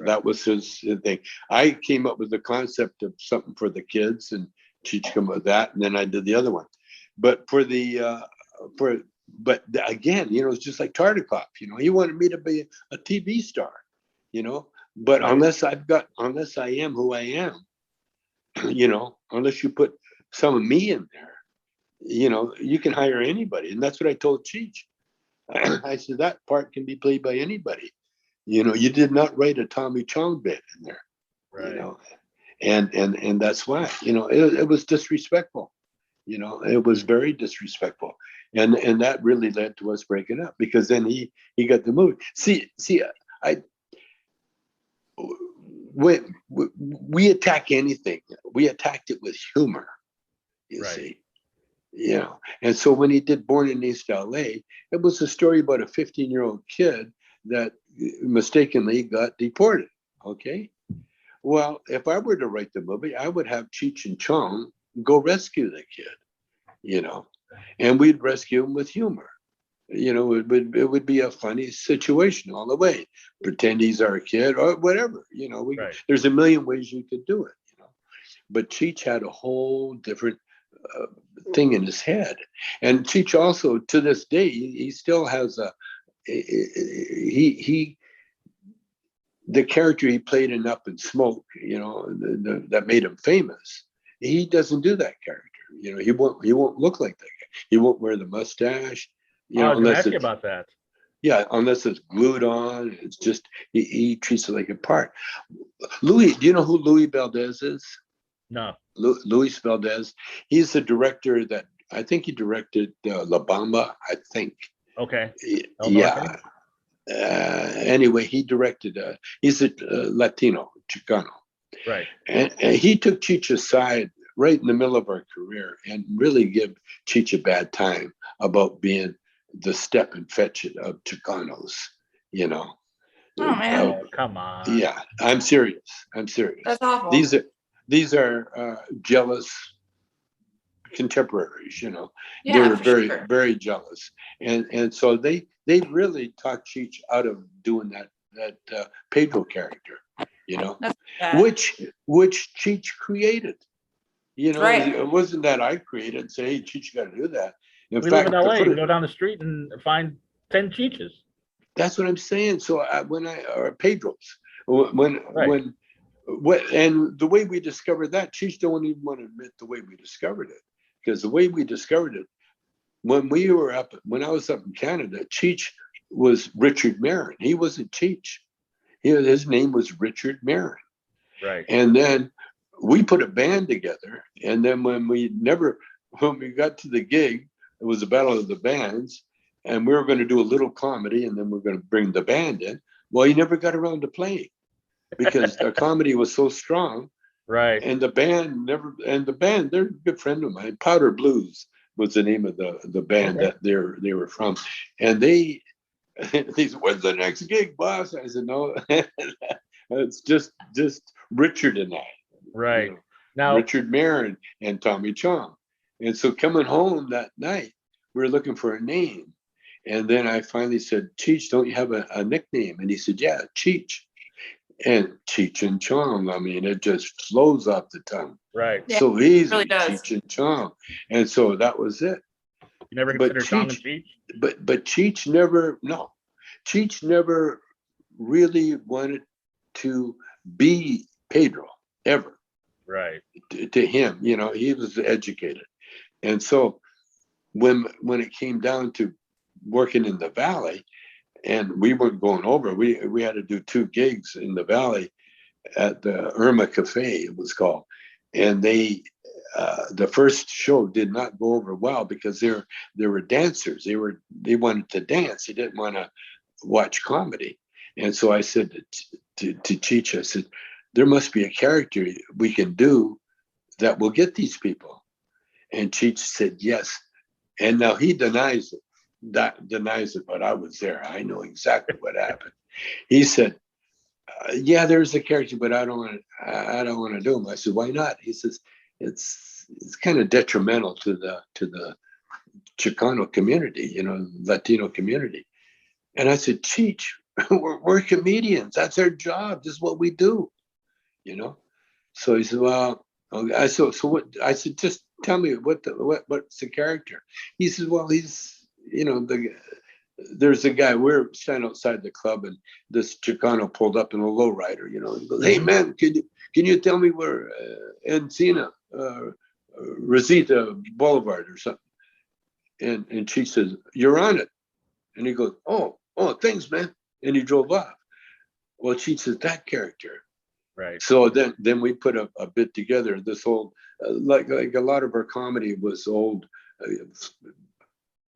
That was his thing. I came up with the concept of something for the kids, and Cheech came up with that, and then I did the other one. But but again, it's just like Tartikoff. He wanted me to be a TV star. But unless I am who I am, unless you put some of me in there, you can hire anybody. And that's what I told Cheech. I said, that part can be played by anybody. You did not write a Tommy Chong bit in there, right. And that's why, it was disrespectful. It was very disrespectful. And that really led to us breaking up, because then he got the movie. We attack anything. We attacked it with humor, you see. And so when he did Born in East LA, it was a story about a 15-year-old kid that mistakenly got deported. Okay. Well, if I were to write the movie, I would have Cheech and Chong go rescue the kid, and we'd rescue him with humor. It would be a funny situation all the way. Pretend he's our kid or whatever. There's a million ways you could do it. But Cheech had a whole different thing in his head, and Cheech also, to this day, he still has the character he played in Up in Smoke. That made him famous. He doesn't do that character. He won't look like that guy. He won't wear the mustache. I was going to ask you about that. Yeah, unless it's glued on, it's just he treats it like a part. Louis, do you know who Louis Valdez is? No. Louis Valdez. He's the director that I think he directed La Bamba. I think. Okay. Yeah. Anyway, he directed. He's a Latino, Chicano. Right. And he took Cheech aside right in the middle of our career and really give Cheech a bad time about being the step and fetch it of Chicanos, you know. Oh man. Come on. Yeah, I'm serious. That's awful. These are jealous contemporaries, you know. Yeah, they were very, sure. very jealous. And so they really talked Cheech out of doing that Pedro character, you know, which Cheech created. You know, right. It wasn't that I created. Say, hey, Cheech, you got to do that. We live in LA. You go down the street and find 10 Cheeches. That's what I'm saying. So or Pedro's, when and the way we discovered that, Cheech don't even want to admit the way we discovered it, because the way we discovered it, when I was up in Canada, Cheech was Richard Marin. He wasn't Cheech. His name was Richard Marin. Right. And then we put a band together, and then when we got to the gig, it was a battle of the bands, and we were going to do a little comedy, and then we're going to bring the band in. Well, he never got around to playing because the comedy was so strong. Right. And the band they're a good friend of mine. Powder Blues was the name of the band that they were from. And they said, when's the next gig, boss? I said, no, it's just Richard and I. Right. You know, now Richard Marin and Tommy Chong. And so coming home that night, we were looking for a name. And then I finally said, Cheech, don't you have a nickname? And he said, yeah, Cheech. And Cheech and Chong, I mean, it just flows off the tongue. Right. Yeah, so easy, really Cheech and Chong. And so that was it. You never considered Chong and Cheech? But Cheech never really wanted to be Pedro, ever. Right. To him, you know, he was educated. And so when it came down to working in the Valley, and we weren't going over, we had to do 2 gigs in the Valley at the Irma Cafe, it was called. And they the first show did not go over well because they were dancers. They wanted to dance. They didn't want to watch comedy. And so I said to Cheech, I said, there must be a character we can do that will get these people. And Cheech said, yes. And now he denies it, but I was there. I know exactly what happened. He said, yeah, there's a character, but I don't want to do him. I said, why not? He says, it's kind of detrimental to the Chicano community, you know, Latino community. And I said, Cheech, we're comedians. That's our job. This is what we do, you know? So he said, well, I said, so what? I said, just tell me what's the character. He says, well, he's, you know, there's a guy, we're standing outside the club, and this Chicano pulled up in a lowrider, you know. He goes, hey man, can you tell me where Encina, Rosita Boulevard or something? And she says, you're on it. And he goes, oh, thanks, man. And he drove off. Well, she says, that character. Right. So then we put a bit together. This old, like a lot of our comedy was old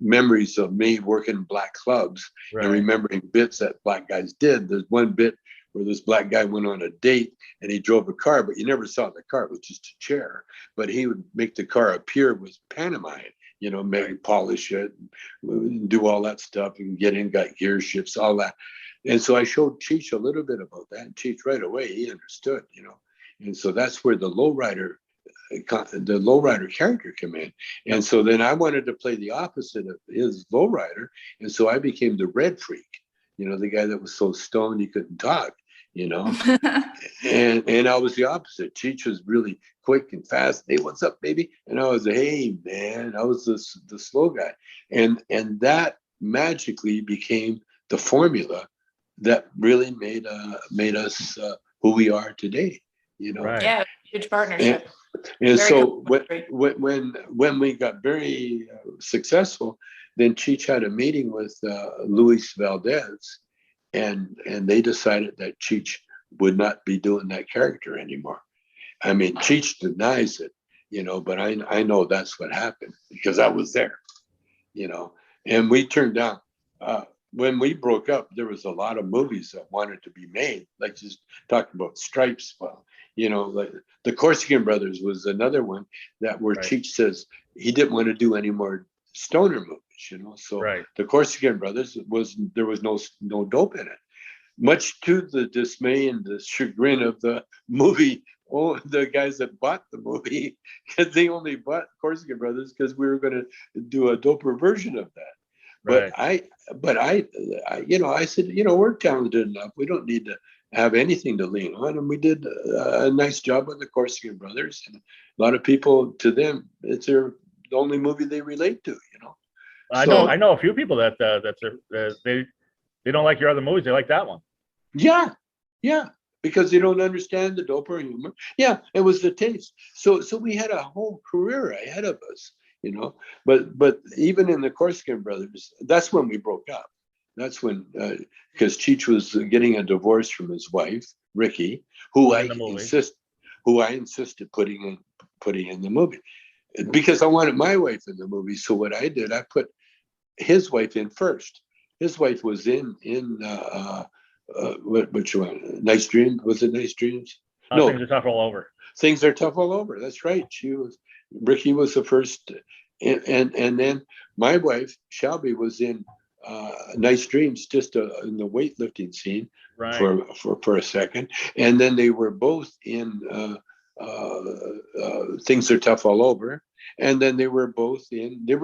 memories of me working in black clubs, right, and remembering bits that black guys did. There's one bit where this black guy went on a date and he drove a car, but you never saw the car. It was just a chair. But he would make the car appear with pantomime, you know, maybe polish it, and do all that stuff, and get in, got gear shifts, all that. And so I showed Cheech a little bit about that, and Cheech right away, he understood, you know. And so that's where the lowrider character came in. And so then I wanted to play the opposite of his lowrider. And so I became the red freak, you know, the guy that was so stoned he couldn't talk, you know. and I was the opposite. Cheech was really quick and fast. Hey, what's up, baby? And I was, hey, man, I was the slow guy. And that magically became the formula that really made us who we are today, you know. Right. Yeah, huge partnership. And so when we got very successful, then Cheech had a meeting with Luis Valdez, and they decided that Cheech would not be doing that character anymore. I mean, Cheech denies it, but I know that's what happened because I was there, and we turned down. When we broke up, there was a lot of movies that wanted to be made, like just talking about Stripes. Well, like the Corsican Brothers was another one that where Cheech says he didn't want to do any more stoner movies, So the Corsican Brothers there was no dope in it, much to the dismay and the chagrin of the movie. Oh, the guys that bought the movie, because they only bought Corsican Brothers because we were going to do a doper version of that. But I said, we're talented enough. We don't need to have anything to lean on. And we did a nice job with the Corsican Brothers. And a lot of people, to them, it's the only movie they relate to, I know a few people that they don't like your other movies. They like that one. Yeah. Because they don't understand the doper humor. Yeah, it was the taste. So we had a whole career ahead of us. But even in the Corsican Brothers, that's when we broke up. That's when, because Cheech was getting a divorce from his wife, Ricky, who I insisted putting in the movie, because I wanted my wife in the movie. So what I did, I put his wife in first. His wife was in what you want? Nice Dreams? Was it Nice Dreams? No, Things Are Tough All Over. Things Are Tough All Over. That's right. Ricky was the first, and then my wife Shelby was in Nice Dreams, just in the weightlifting scene for a second, and then they were both in Things Are Tough All Over, and then they were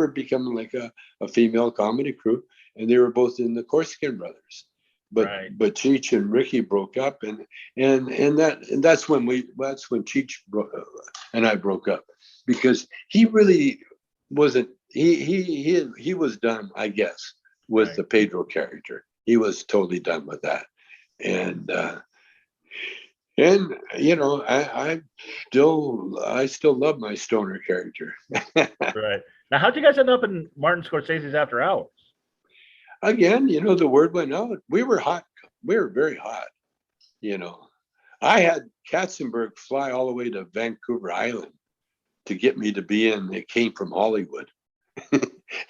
becoming like a female comedy crew, and they were both in the Corsican Brothers. But Cheech and Ricky broke up, and that's when Cheech and I broke up, because he really wasn't, he was done, I guess, with the Pedro character. He was totally done with that, and I still love my stoner character. Right. Now, how'd you guys end up in Martin Scorsese's After Hours? Again, the word went out. We were hot. We were very hot. I had Katzenberg fly all the way to Vancouver Island to get me to be in. It came from Hollywood.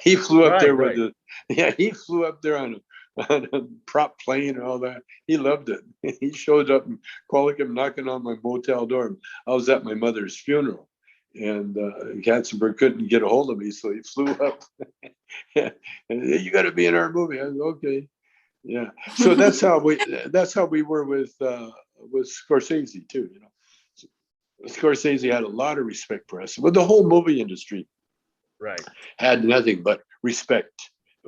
He flew up there he flew up there on a prop plane and all that. He loved it. He showed up in Qualicum knocking on my motel door. I was at my mother's funeral, and Katzenberg couldn't get a hold of me, so he flew up. And you got to be in our movie. I was okay. Yeah. So that's how we were with Scorsese too. Scorsese had a lot of respect for us. But the whole movie industry had nothing but respect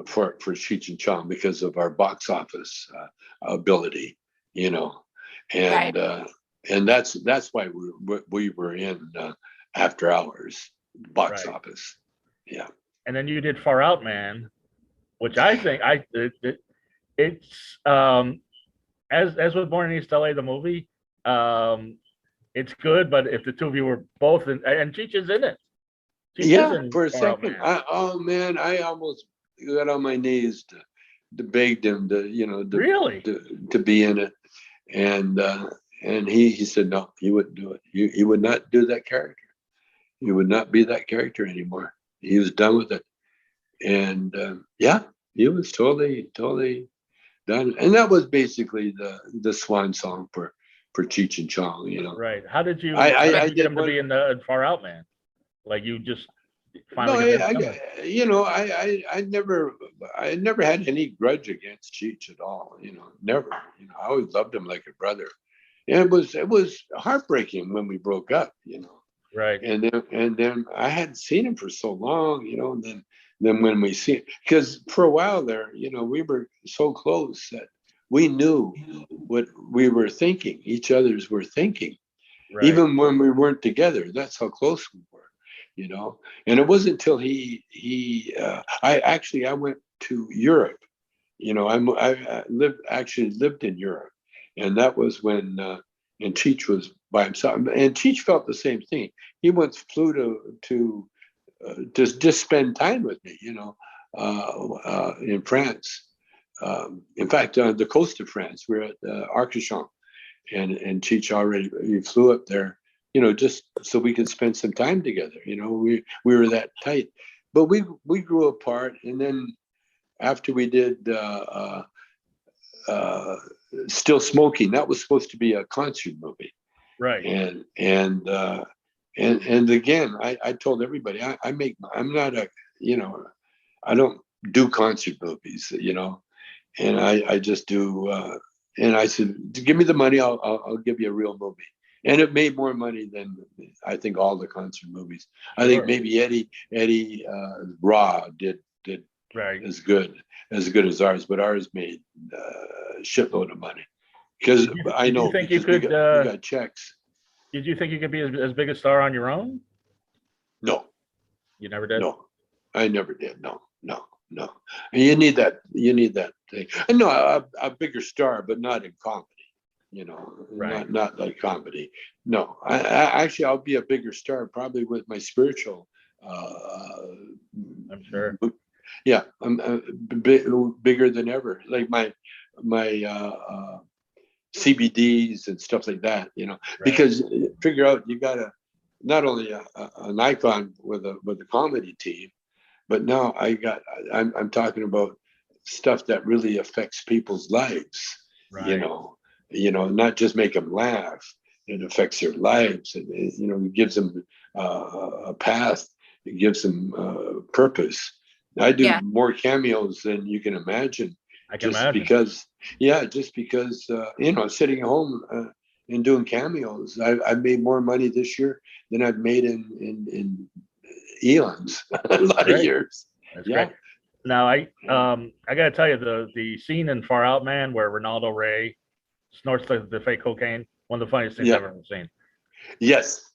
for Cheech and Chong because of our box office ability, and that's why we were in After Hours box office. Yeah. And then you did Far Out Man, which I think it's as with Born in East LA, the movie, it's good, but if the two of you were both in, and Cheech is in it. For a second. I almost got on my knees to beg him to be in it, and he said no, he wouldn't do it. He would not do that character. He would not be that character anymore. He was done with it, and he was totally done. And that was basically the swan song for Cheech and Chong. Right? How did you get him to be in the Far Out Man? Like you just finally. I never had any grudge against Cheech at all. Never. I always loved him like a brother. And it was heartbreaking when we broke up. Right. And then I hadn't seen him for so long. And then when we see, because for a while there, we were so close that we knew what we were thinking. Each other's were thinking. Right. Even when we weren't together, that's how close we were. And it wasn't until I went to Europe. I lived in Europe, and that was when and Cheech was by himself, and Cheech felt the same thing. He once flew to just spend time with me. in France. In fact, the coast of France, we're at Arcachon, and Cheech already he flew up there, just so we could spend some time together. We were that tight, but we grew apart, and then after we did Still Smoking, that was supposed to be a concert movie, right? And again, I told everybody I'm not a I don't do concert movies, and I just do. And I said, give me the money, I'll give you a real movie. And it made more money than I think all the concert movies. I think maybe Eddie Raw did right as good as ours, but ours made a shitload of money because I know think because you could, we got checks. Did you think you could be as big a star on your own? No, you never did. No, I never did. No. You need that thing. No, a bigger star, but not in comedy. Right. Not like comedy. No, I actually I'll be a bigger star probably with my spiritual. I'm sure. Yeah, I'm bigger than ever. Like my CBDs and stuff like that. Right. Because figure out you got not only an icon with a comedy team, but now I'm talking about stuff that really affects people's lives. Right. Not just make them laugh. It affects their lives, and it gives them a path. It gives them purpose. I do more cameos than you can imagine. I can just imagine. because sitting at home and doing cameos. I've made more money this year than I've made in eons. A lot of years. That's great. Now I gotta tell you the scene in Far Out Man where Ronaldo Ray snorts the fake cocaine, one of the funniest things I've ever seen. Yes,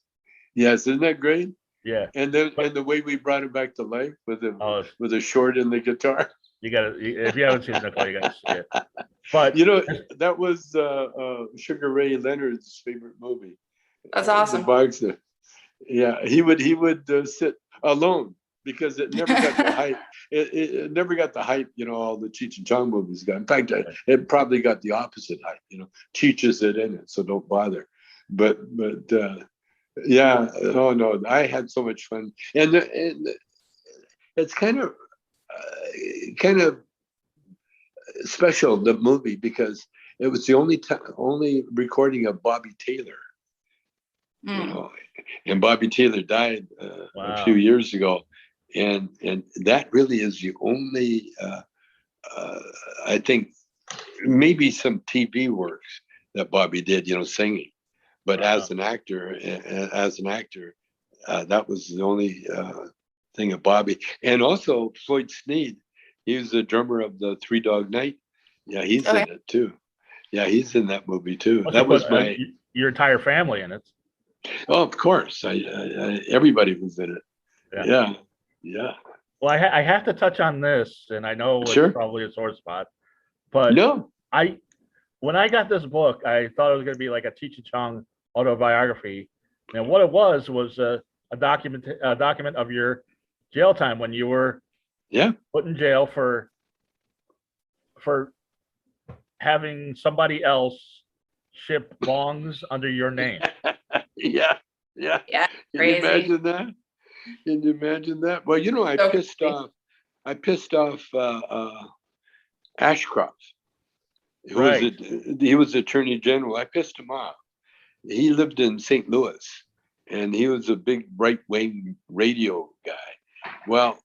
isn't that great? Yeah. And the way we brought him back to life with a short in the guitar. You gotta, if you haven't seen Nicole, you gotta see it. But that was Sugar Ray Leonard's favorite movie. That's awesome. The boxer. Yeah, he would sit alone because it never got the hype. It never got the hype, all the Cheech and Chong movies got. In fact, it probably got the opposite hype. Cheech is it in it, so don't bother. But yeah, oh no, I had so much fun, and it's kind of special, the movie, because it was the only recording of Bobby Taylor. And Bobby Taylor died a few years ago, and that really is the only I think maybe some TV works that Bobby did, singing, but as an actor, that was the only thing of Bobby. And also Floyd Sneed, he was the drummer of the Three Dog Night. Yeah, he's in it too. Yeah, he's in that movie too. That was your entire family in it. Oh, of course. Everybody was in it. Yeah. Well, I have to touch on this, and I know it's probably a sore spot, but when I got this book, I thought it was going to be like a Cheech and Chong autobiography, and what it was a document of your jail time when you were put in jail for having somebody else ship bongs under your name. Yeah. Can you imagine that? Well, I pissed off Ashcroft, he was Attorney General. I pissed him off. He lived in St. Louis, and he was a big right-wing radio guy. Well,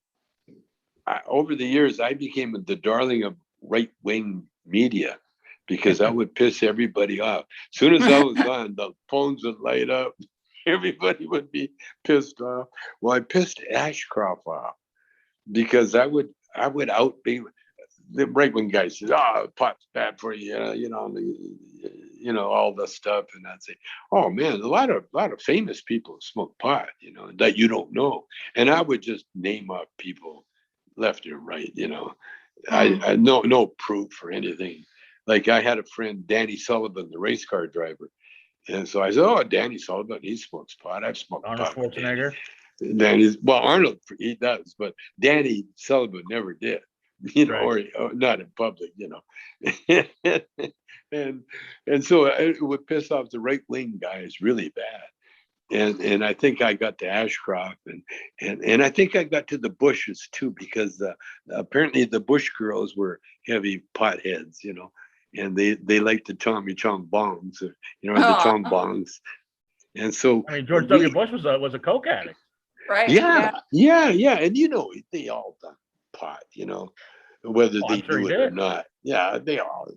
over the years, I became the darling of right-wing media because I would piss everybody off. As soon as I was on, the phones would light up. Everybody would be pissed off. Well, I pissed Ashcroft off because I would outbe the right-wing guys. Said, pot's bad for you, all the stuff. And I'd say, oh man, a lot of famous people smoke pot, that you don't know. And I would just name up people left and right, I no proof or anything. Like I had a friend, Danny Sullivan, the race car driver. And so I said, Danny Sullivan, he smokes pot. I've smoked Arnold pot. Schwarzenegger. Danny's, well, Arnold, he does, but Danny Sullivan never did, you know, Right. or not in public, you know. and so it would piss off the right wing guys really bad. And I think I got to Ashcroft, and I think I got to the Bushes too, because apparently the Bush girls were heavy potheads, you know, and they liked the Tommy Chong bongs, you know, the Chong bongs. And so I mean, George W. Bush was a coke addict. Right. Yeah. And you know, they all done pot, you know, whether they sure do it or not. Yeah, they all,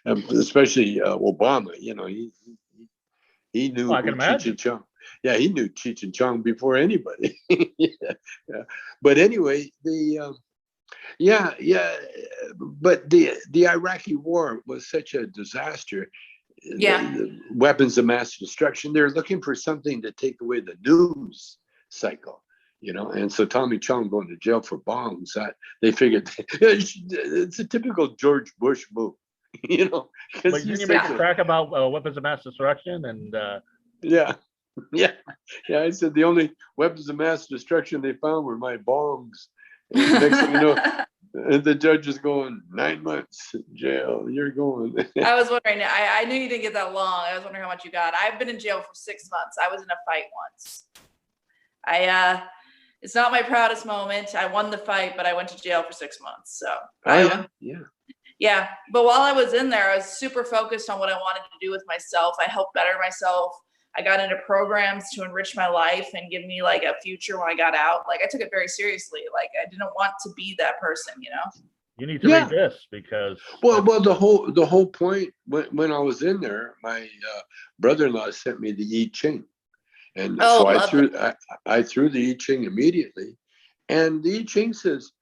especially Obama, you know, he knew I can Cheech imagine. and Chong. Yeah, he knew Cheech and Chong before anybody. yeah. But anyway, but the Iraqi war was such a disaster. The weapons of mass destruction. They're looking for something to take away the news cycle, you know. And so Tommy Chong going to jail for bombs, they figured it's a typical George Bush move, you know. But didn't you make a track about weapons of mass destruction? And yeah. I said the only weapons of mass destruction they found were my bombs. And next thing you know, the judge is going 9 months in jail. You're going. I was wondering. I knew you didn't get that long. I was wondering how much you got. I've been in jail for 6 months. I was in a fight once. It's not my proudest moment. I won the fight, but I went to jail for 6 months. So. Yeah. But while I was in there, I was super focused on what I wanted to do with myself. I helped better myself. I got into programs to enrich my life and give me like a future when I got out. Like I took it very seriously. Like I didn't want to be that person, you know? You need to read this because well the whole point when I was in there, my brother-in-law sent me the I Ching. And so I threw the I Ching immediately. And the I Ching says,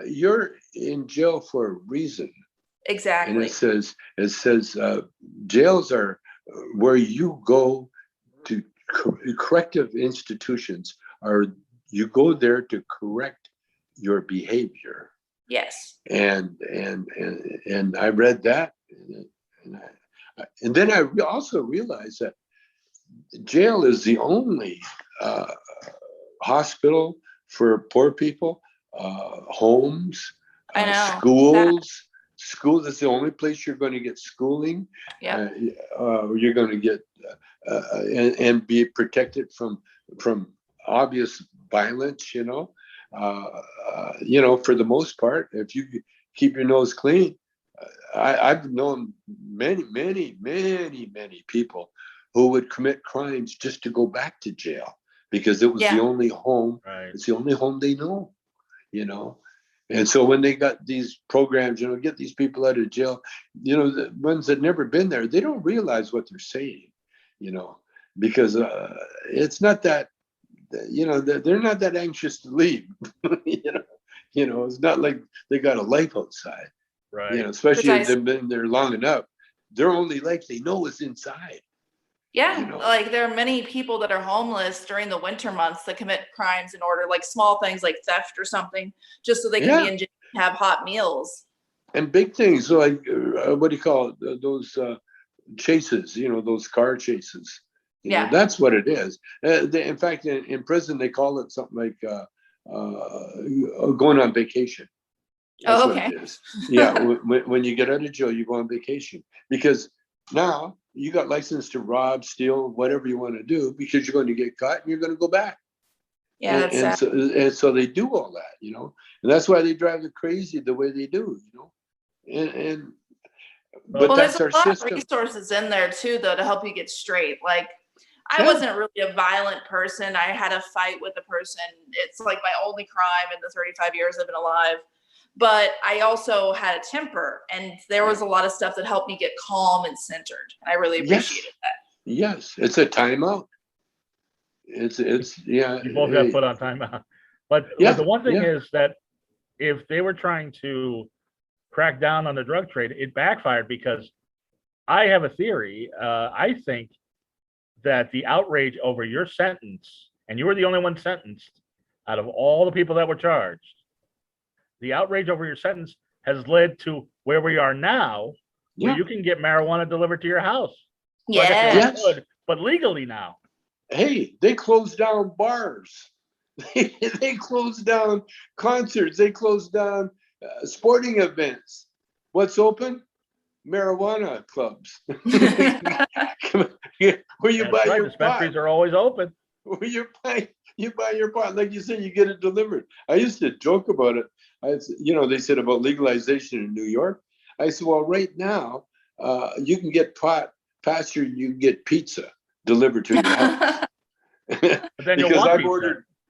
you're in jail for a reason. Exactly. And it says jails are where you go to corrective institutions, are you go there to correct your behavior. Yes. And I read that, and then I also realized that jail is the only hospital for poor people, homes, schools. School is the only place you're going to get schooling. Yeah. You're going to get and be protected from obvious violence. You know, for the most part, if you keep your nose clean, I've known many people who would commit crimes just to go back to jail because it was the only home. Right. It's the only home they know. You know. And so when they got these programs, you know, get these people out of jail, you know, the ones that never been there, they don't realize what they're saying, you know, because it's not that, you know, they're not that anxious to leave, you know, it's not like they got a life outside, right? You know, especially if they've been there long enough, their only life they know is inside. Yeah, you know? Like there are many people that are homeless during the winter months that commit crimes in order, like small things like theft or something, just so they can be in jail and have hot meals. And big things like what do you call it? Those chases? You know, those car chases. You know, that's what it is. In fact, in prison they call it something like going on vacation. That's what it is. Yeah, when you get out of jail, you go on vacation because now you got license to rob, steal, whatever you want to do because you're going to get caught and you're going to go back. Yeah, and so they do all that, you know, and that's why they drive you crazy the way they do, you know. But that's our system. There's a lot of resources in there too, though, to help you get straight. Like I wasn't really a violent person. I had a fight with a person. It's like my only crime in the 35 years I've been alive. But I also had a temper, and there was a lot of stuff that helped me get calm and centered. And I really appreciated that. Yes, it's a timeout. It's You both got put on timeout. But the one thing is that if they were trying to crack down on the drug trade, it backfired because I have a theory. I think that the outrage over your sentence, and you were the only one sentenced out of all the people that were charged, the outrage over your sentence has led to where we are now, where you can get marijuana delivered to your house. Yeah. But legally now. Hey, they closed down bars. They closed down concerts. They closed down sporting events. What's open? Marijuana clubs. Where you buy your dispensaries pot. are always open. Where you buy your pot. Like you said, you get it delivered. I used to joke about it. They said about legalization in New York. I said, well, right now, you can get pot faster than you can get pizza delivered to your house. But then Because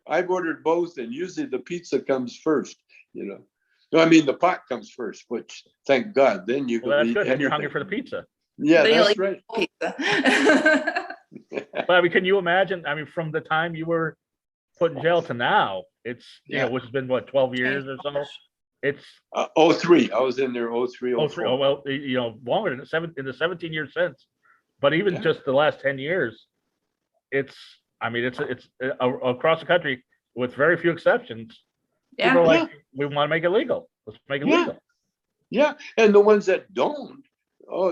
I've ordered both, and usually the pizza comes first, No, I mean the pot comes first, which thank God. Then you can that's eat good. And you're hungry anything. for the pizza. Yeah, that's right. Pizza. But I mean, can you imagine? I mean, from the time you were put in jail to now, it's which has been what, 12 years or so. It's 03. I was in there 03, 04. 03. Oh well, longer than in the 17 years since. But even just the last 10 years, it's across the country with very few exceptions. Yeah. People are like, we want to make it legal. Let's make it legal. Yeah, and the ones that don't,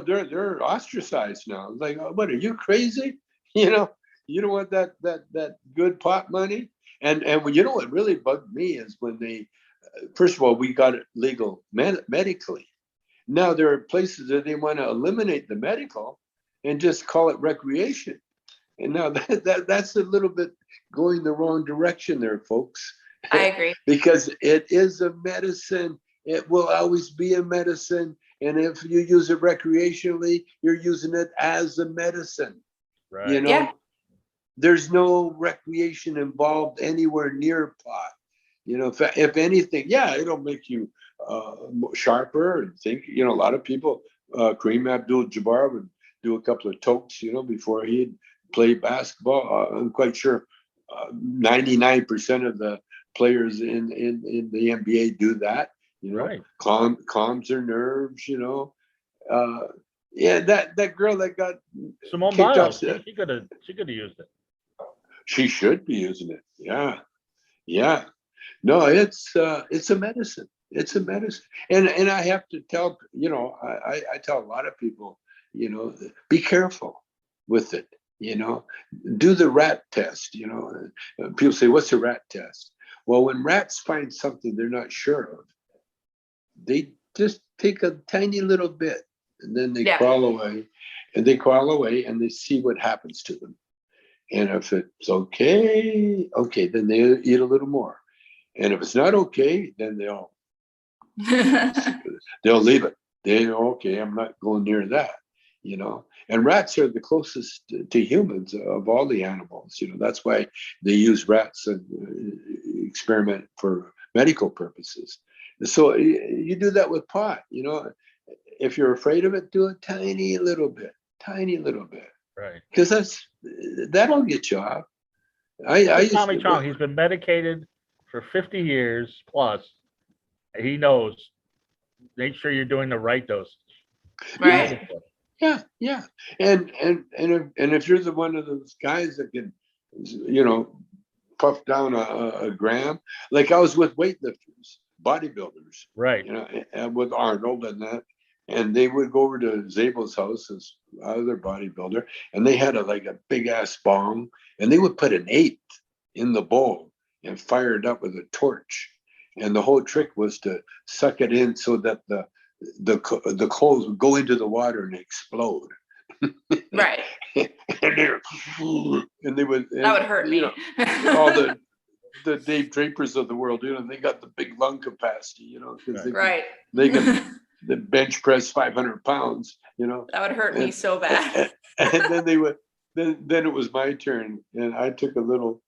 they're ostracized now. Like, what, are you crazy? You don't want that good pot money. And what really bugged me is when they, first of all, we got it legal medically. Now there are places that they want to eliminate the medical and just call it recreation. And now that's a little bit going the wrong direction there, folks. I agree. Because it is a medicine. It will always be a medicine. And if you use it recreationally, you're using it as a medicine. Right. There's no recreation involved anywhere near pot. If anything, it'll make you sharper and think. A lot of people, Kareem Abdul-Jabbar would do a couple of tokes, before he'd play basketball. I'm quite sure 99% of the players in the NBA do that. Right. Calms their nerves. That girl that got Simone kicked Biles, off, she could have used it. She should be using it. Yeah. No, it's a medicine. It's a medicine. And I have to tell, I tell a lot of people, be careful with it. Do the rat test. People say, what's a rat test? Well, when rats find something they're not sure of, they just take a tiny little bit, and then they crawl away, and they see what happens to them. And if it's okay, then they eat a little more. And if it's not okay, then they'll leave it. I'm not going near that. And rats are the closest to humans of all the animals. That's why they use rats and experiment for medical purposes. So you do that with pot. If you're afraid of it, do a tiny little bit. Right. Because that'll get you off. Tommy Chong, he's been medicated for 50 years plus. He knows. Make sure you're doing the right dosage. Right. Yeah. And if you're one of those guys that can, puff down a gram, like I was with weightlifters, bodybuilders, right? And with Arnold and that, and they would go over to Zabel's house as other bodybuilder, and they had a big ass bong, and they would put an 8 in the bowl and fire it up with a torch, and the whole trick was to suck it in so that the coals would go into the water and explode. Right. and they would. That would hurt me. All the Dave Drapers of the world, they got the big lung capacity, because they can the bench press 500 pounds, That would hurt me so bad. And then they would. Then it was my turn, and I took my little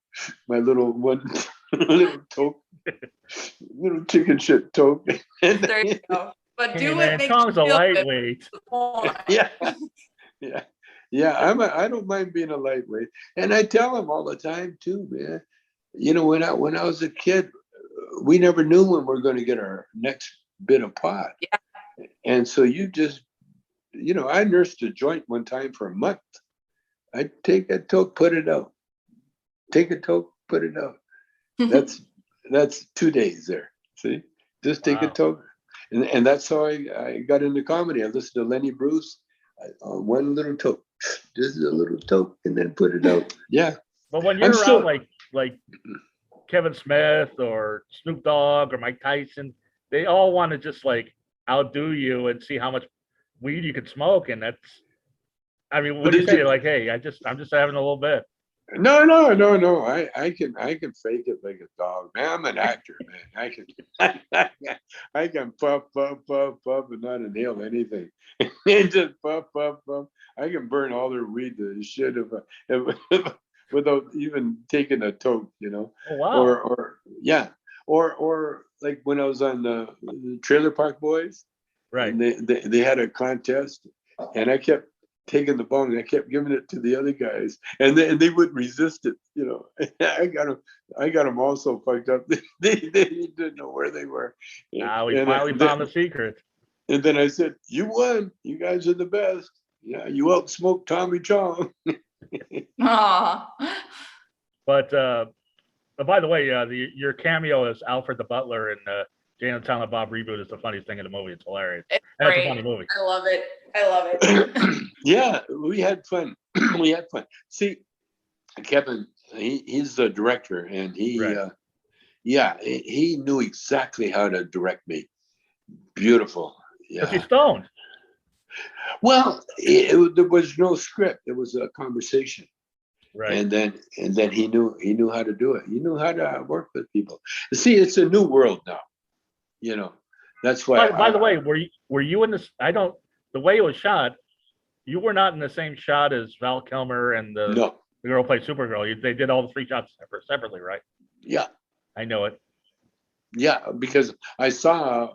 little toke, little chicken shit toke. There you go. But do it. Chong's a lightweight. Yeah. I don't mind being a lightweight, and I tell them all the time too, man. When I was a kid, we never knew when we're going to get our next bit of pot. Yeah. And so you just, I nursed a joint one time for a month. I'd take a toke, put it out. Take a toke, put it out. That's 2 days there. See, just take a toke. And that's how I got into comedy. I listened to Lenny Bruce on one little toke, just a little toke, and then put it out. Yeah. But when you're around like Kevin Smith or Snoop Dogg or Mike Tyson, they all want to just like outdo you and see how much weed you can smoke. And that's, I mean, what do you say? Like, hey, I'm just having a little bit. No. I can fake it like a dog, man. I'm an actor, man. I can puff, and not inhale anything. And just puff. I can burn all their weed to shit if without even taking a toke, you know. Oh, wow. Or like when I was on the Trailer Park Boys, right? And they had a contest, and I kept taking the bong, and I kept giving it to the other guys, and they would resist it, you know. I got them all so fucked up. They didn't know where they were. We finally found the secret. And then I said, "You won. You guys are the best. Yeah, you outsmoked Tommy Chong." But by the way, your cameo as Alfred the Butler in Jane and Silent Bob Reboot is the funniest thing in the movie. It's hilarious. It's That's a funny movie. I love it. Yeah, we had fun. See, Kevin, he's the director, and he knew exactly how to direct me. Beautiful. Yeah. Because he's stoned. Well, there was no script. It was a conversation. Right. And then he knew how to do it. He knew how to work with people. See, it's a new world now. You know, that's why. By the way, were you in this? The way it was shot, you were not in the same shot as Val Kilmer and the girl who played Supergirl. They did all the 3 shots separately, right? Yeah, I know it. Yeah, because I saw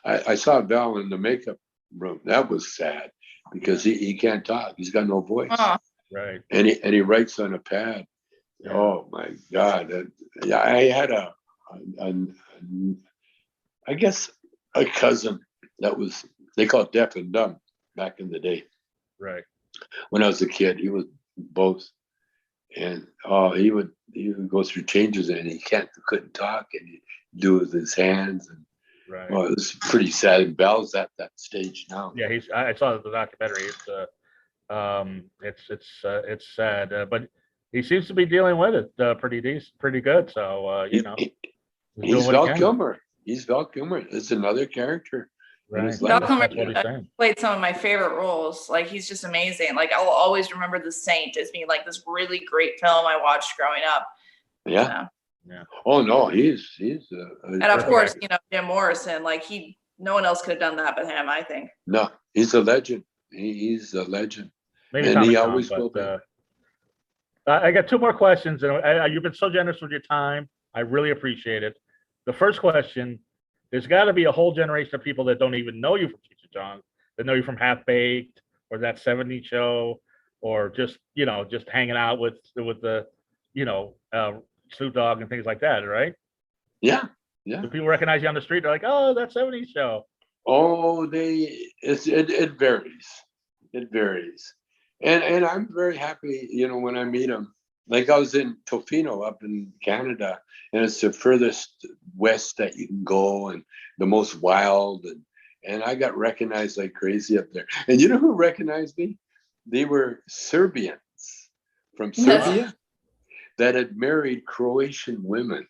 Val in the makeup room. That was sad because he can't talk. He's got no voice. Right. And he writes on a pad. Yeah. Oh my God! I had I guess a cousin that was, they called deaf and dumb back in the day. Right. When I was a kid, he was both, and he would go through changes, and he couldn't talk, and he'd do it with his hands, and right. Well, it's pretty sad. And Belle's at that stage now. Yeah, I saw the documentary. It's sad, but he seems to be dealing with it pretty good. So you know, he's Val Kilmer. He's Val Kilmer. It's another character. Right. Val Kilmer played some of my favorite roles. Like, he's just amazing. Like, I'll always remember The Saint as being like this really great film I watched growing up. Yeah. Yeah. Oh no, he's and of course, you know, Jim Morrison. Like, no one else could have done that but him, I think. No, he's a legend. He's a legend. Maybe and he always will be. I got 2 more questions, and you've been so generous with your time. I really appreciate it. The first question: there's got to be a whole generation of people that don't even know you from Cheech and Chong, that know you from Half Baked or that '70s show, or just hanging out with the Snoop Dogg and things like that, right? Yeah. Do people recognize you on the street? They're like, "Oh, that '70s show." Oh, it varies. It varies, and I'm very happy, when I meet them. Like, I was in Tofino up in Canada, and it's the furthest west that you can go, and the most wild, and I got recognized like crazy up there. And you know who recognized me? They were Serbians from Serbia that had married Croatian women.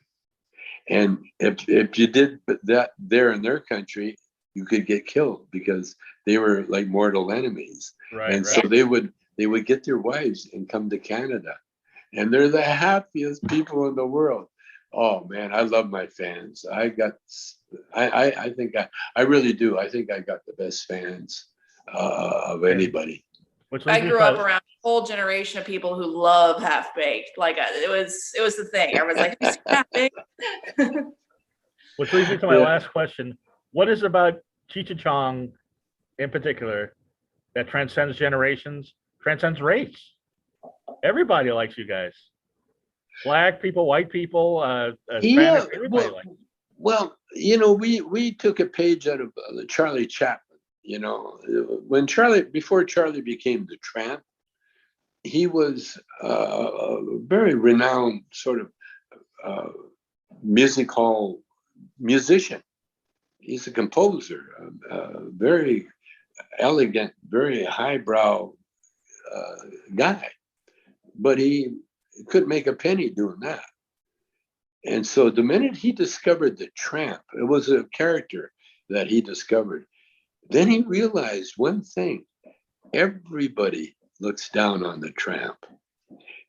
And if you did that there in their country, you could get killed because they were like mortal enemies. Right. And so they would get their wives and come to Canada. And they're the happiest people in the world. Oh man, I love my fans. I think I really do. I think I got the best fans of anybody. I grew up around a whole generation of people who love Half Baked. Like, it was the thing. Everyone's like, "Have you seen Half Baked?" Which leads me to my last question: what is it about Cheech and Chong, in particular, that transcends generations, transcends race? Everybody likes you guys. Black people, white people, Spanish, everybody likes you. Well, we took a page out of Charlie Chaplin. Before Charlie became the Tramp, he was a very renowned sort of music hall musician. He's a composer, very elegant, very highbrow guy. But he couldn't make a penny doing that. And so the minute he discovered the tramp, it was a character that he discovered. Then he realized one thing: everybody looks down on the tramp.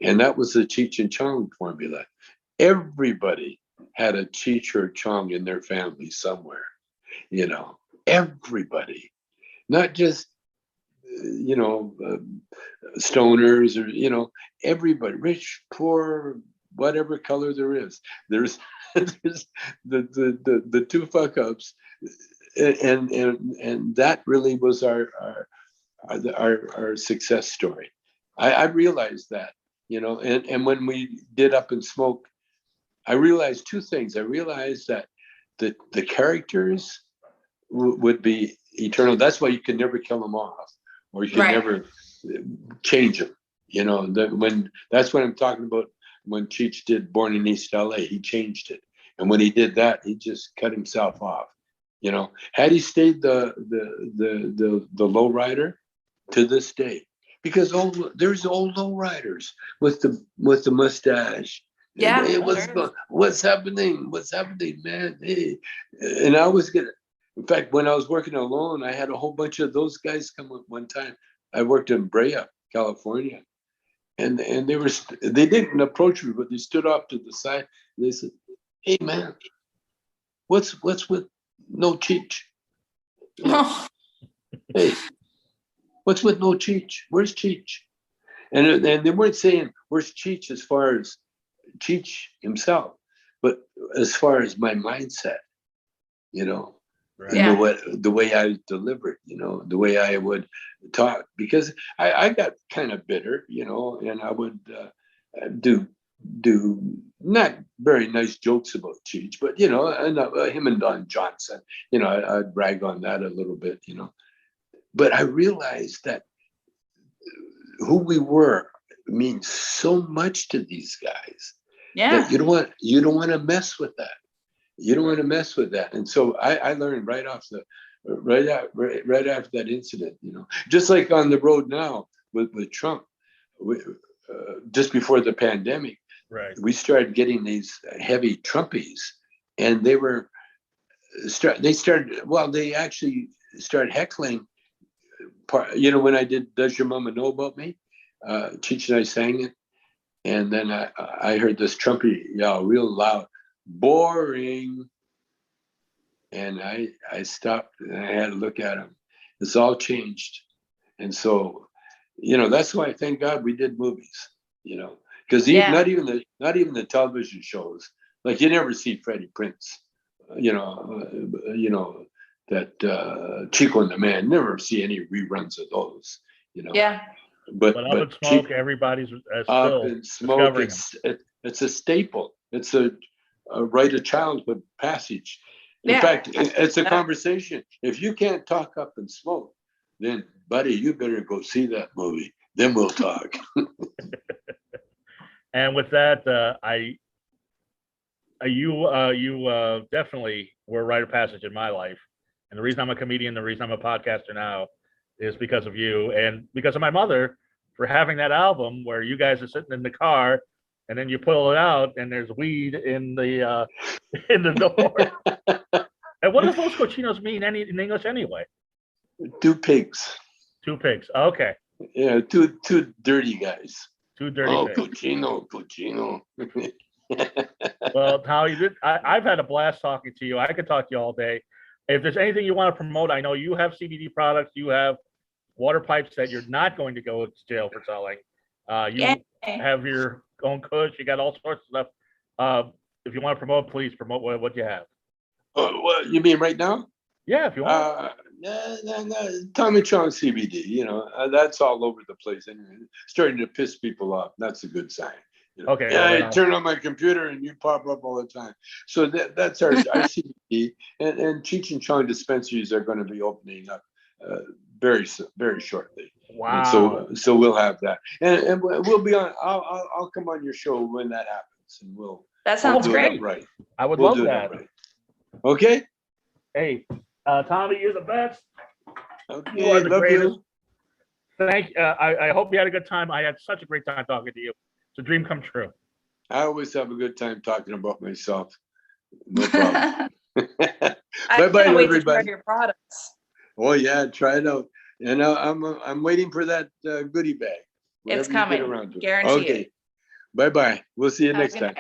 And that was the Cheech and Chong formula. Everybody had a Cheech or Chong in their family somewhere, everybody, not just, stoners or, everybody, rich, poor, whatever color there is. There's there's the two fuck ups, and that really was our success story. I realized that, and when we did Up in Smoke, I realized two things. I realized that the characters would be eternal. That's why you can never kill them off, or you can never change them. That's what I'm talking about. When Cheech did Born in East LA, he changed it, and when he did that, he just cut himself off. Had he stayed the low rider, to this day, because there's old low riders with the mustache. Yeah, it was what's happening, man. Hey. And I was in fact, when I was working alone, I had a whole bunch of those guys come up one time. I worked in Brea, California, and they didn't approach me, but they stood off to the side. And they said, "Hey, man, what's with no Cheech? Hey, what's with no Cheech? Where's Cheech?" And they weren't saying where's Cheech as far as Cheech himself, but as far as my mindset, and the way I delivered, the way I would talk, because I got kind of bitter, and I would do not very nice jokes about Cheech, but and him and Don Johnson, I'd brag on that a little bit, But I realized that who we were means so much to these guys. Yeah. That you don't want to mess with that. You don't want to mess with that. And so I learned right after that incident, just like on the road now with Trump, just before the pandemic, we started getting these heavy Trumpies, and they actually started heckling. When I did Does Your Mama Know About Me? Cheech and I sang it. And then I heard this Trumpy yell real loud, "Boring." And I stopped and I had to look at him. It's all changed. And so, that's why, thank God, we did movies, because not even the television shows, like you never see Freddie Prinze, that Chico and the Man, never see any reruns of those, Yeah. But Up in Smoke, everybody's Up in Smoke, it's a staple. It's a rite of childhood passage. In fact, it's a conversation. If you can't talk Up in Smoke, then, buddy, you better go see that movie. Then we'll talk. And with that, you definitely were a rite of passage in my life. And the reason I'm a comedian, the reason I'm a podcaster now, is because of you and because of my mother for having that album where you guys are sitting in the car and then you pull it out and there's weed in the door. And what does Los Cochinos mean in English anyway? Two pigs. Two pigs. Okay. Yeah, two dirty guys. Two dirty pigs. Cochino. Well, Tommy, I've had a blast talking to you. I could talk to you all day. If there's anything you want to promote, I know you have CBD products, you have water pipes that you're not going to go to jail for selling. You have your own kush, you got all sorts of stuff. If you want to promote, please promote what you have. What you mean right now? Yeah, if you want. Tommy Chong CBD, that's all over the place. Anyway, starting to piss people off. That's a good sign. Okay. Yeah, I turn on my computer and you pop up all the time. So that's our CBD. And Cheech and Chong dispensaries are going to be opening up very shortly. Wow. And so we'll have that, and we'll be on. I'll come on your show when that happens, and we'll. That sounds great. Right. I would love that. Right. Okay. Hey, Tommy, you're the best. Okay. You are the Love greatest. you. Thank. I hope you had a good time. I had such a great time talking to you. It's a dream come true. I always have a good time talking about myself. No problem. I Bye-bye, can't wait to try everybody. your products. Oh yeah, try it out. And I'm waiting for that goodie bag. It's coming. Guarantee it. Okay. Bye-bye. We'll see you next time.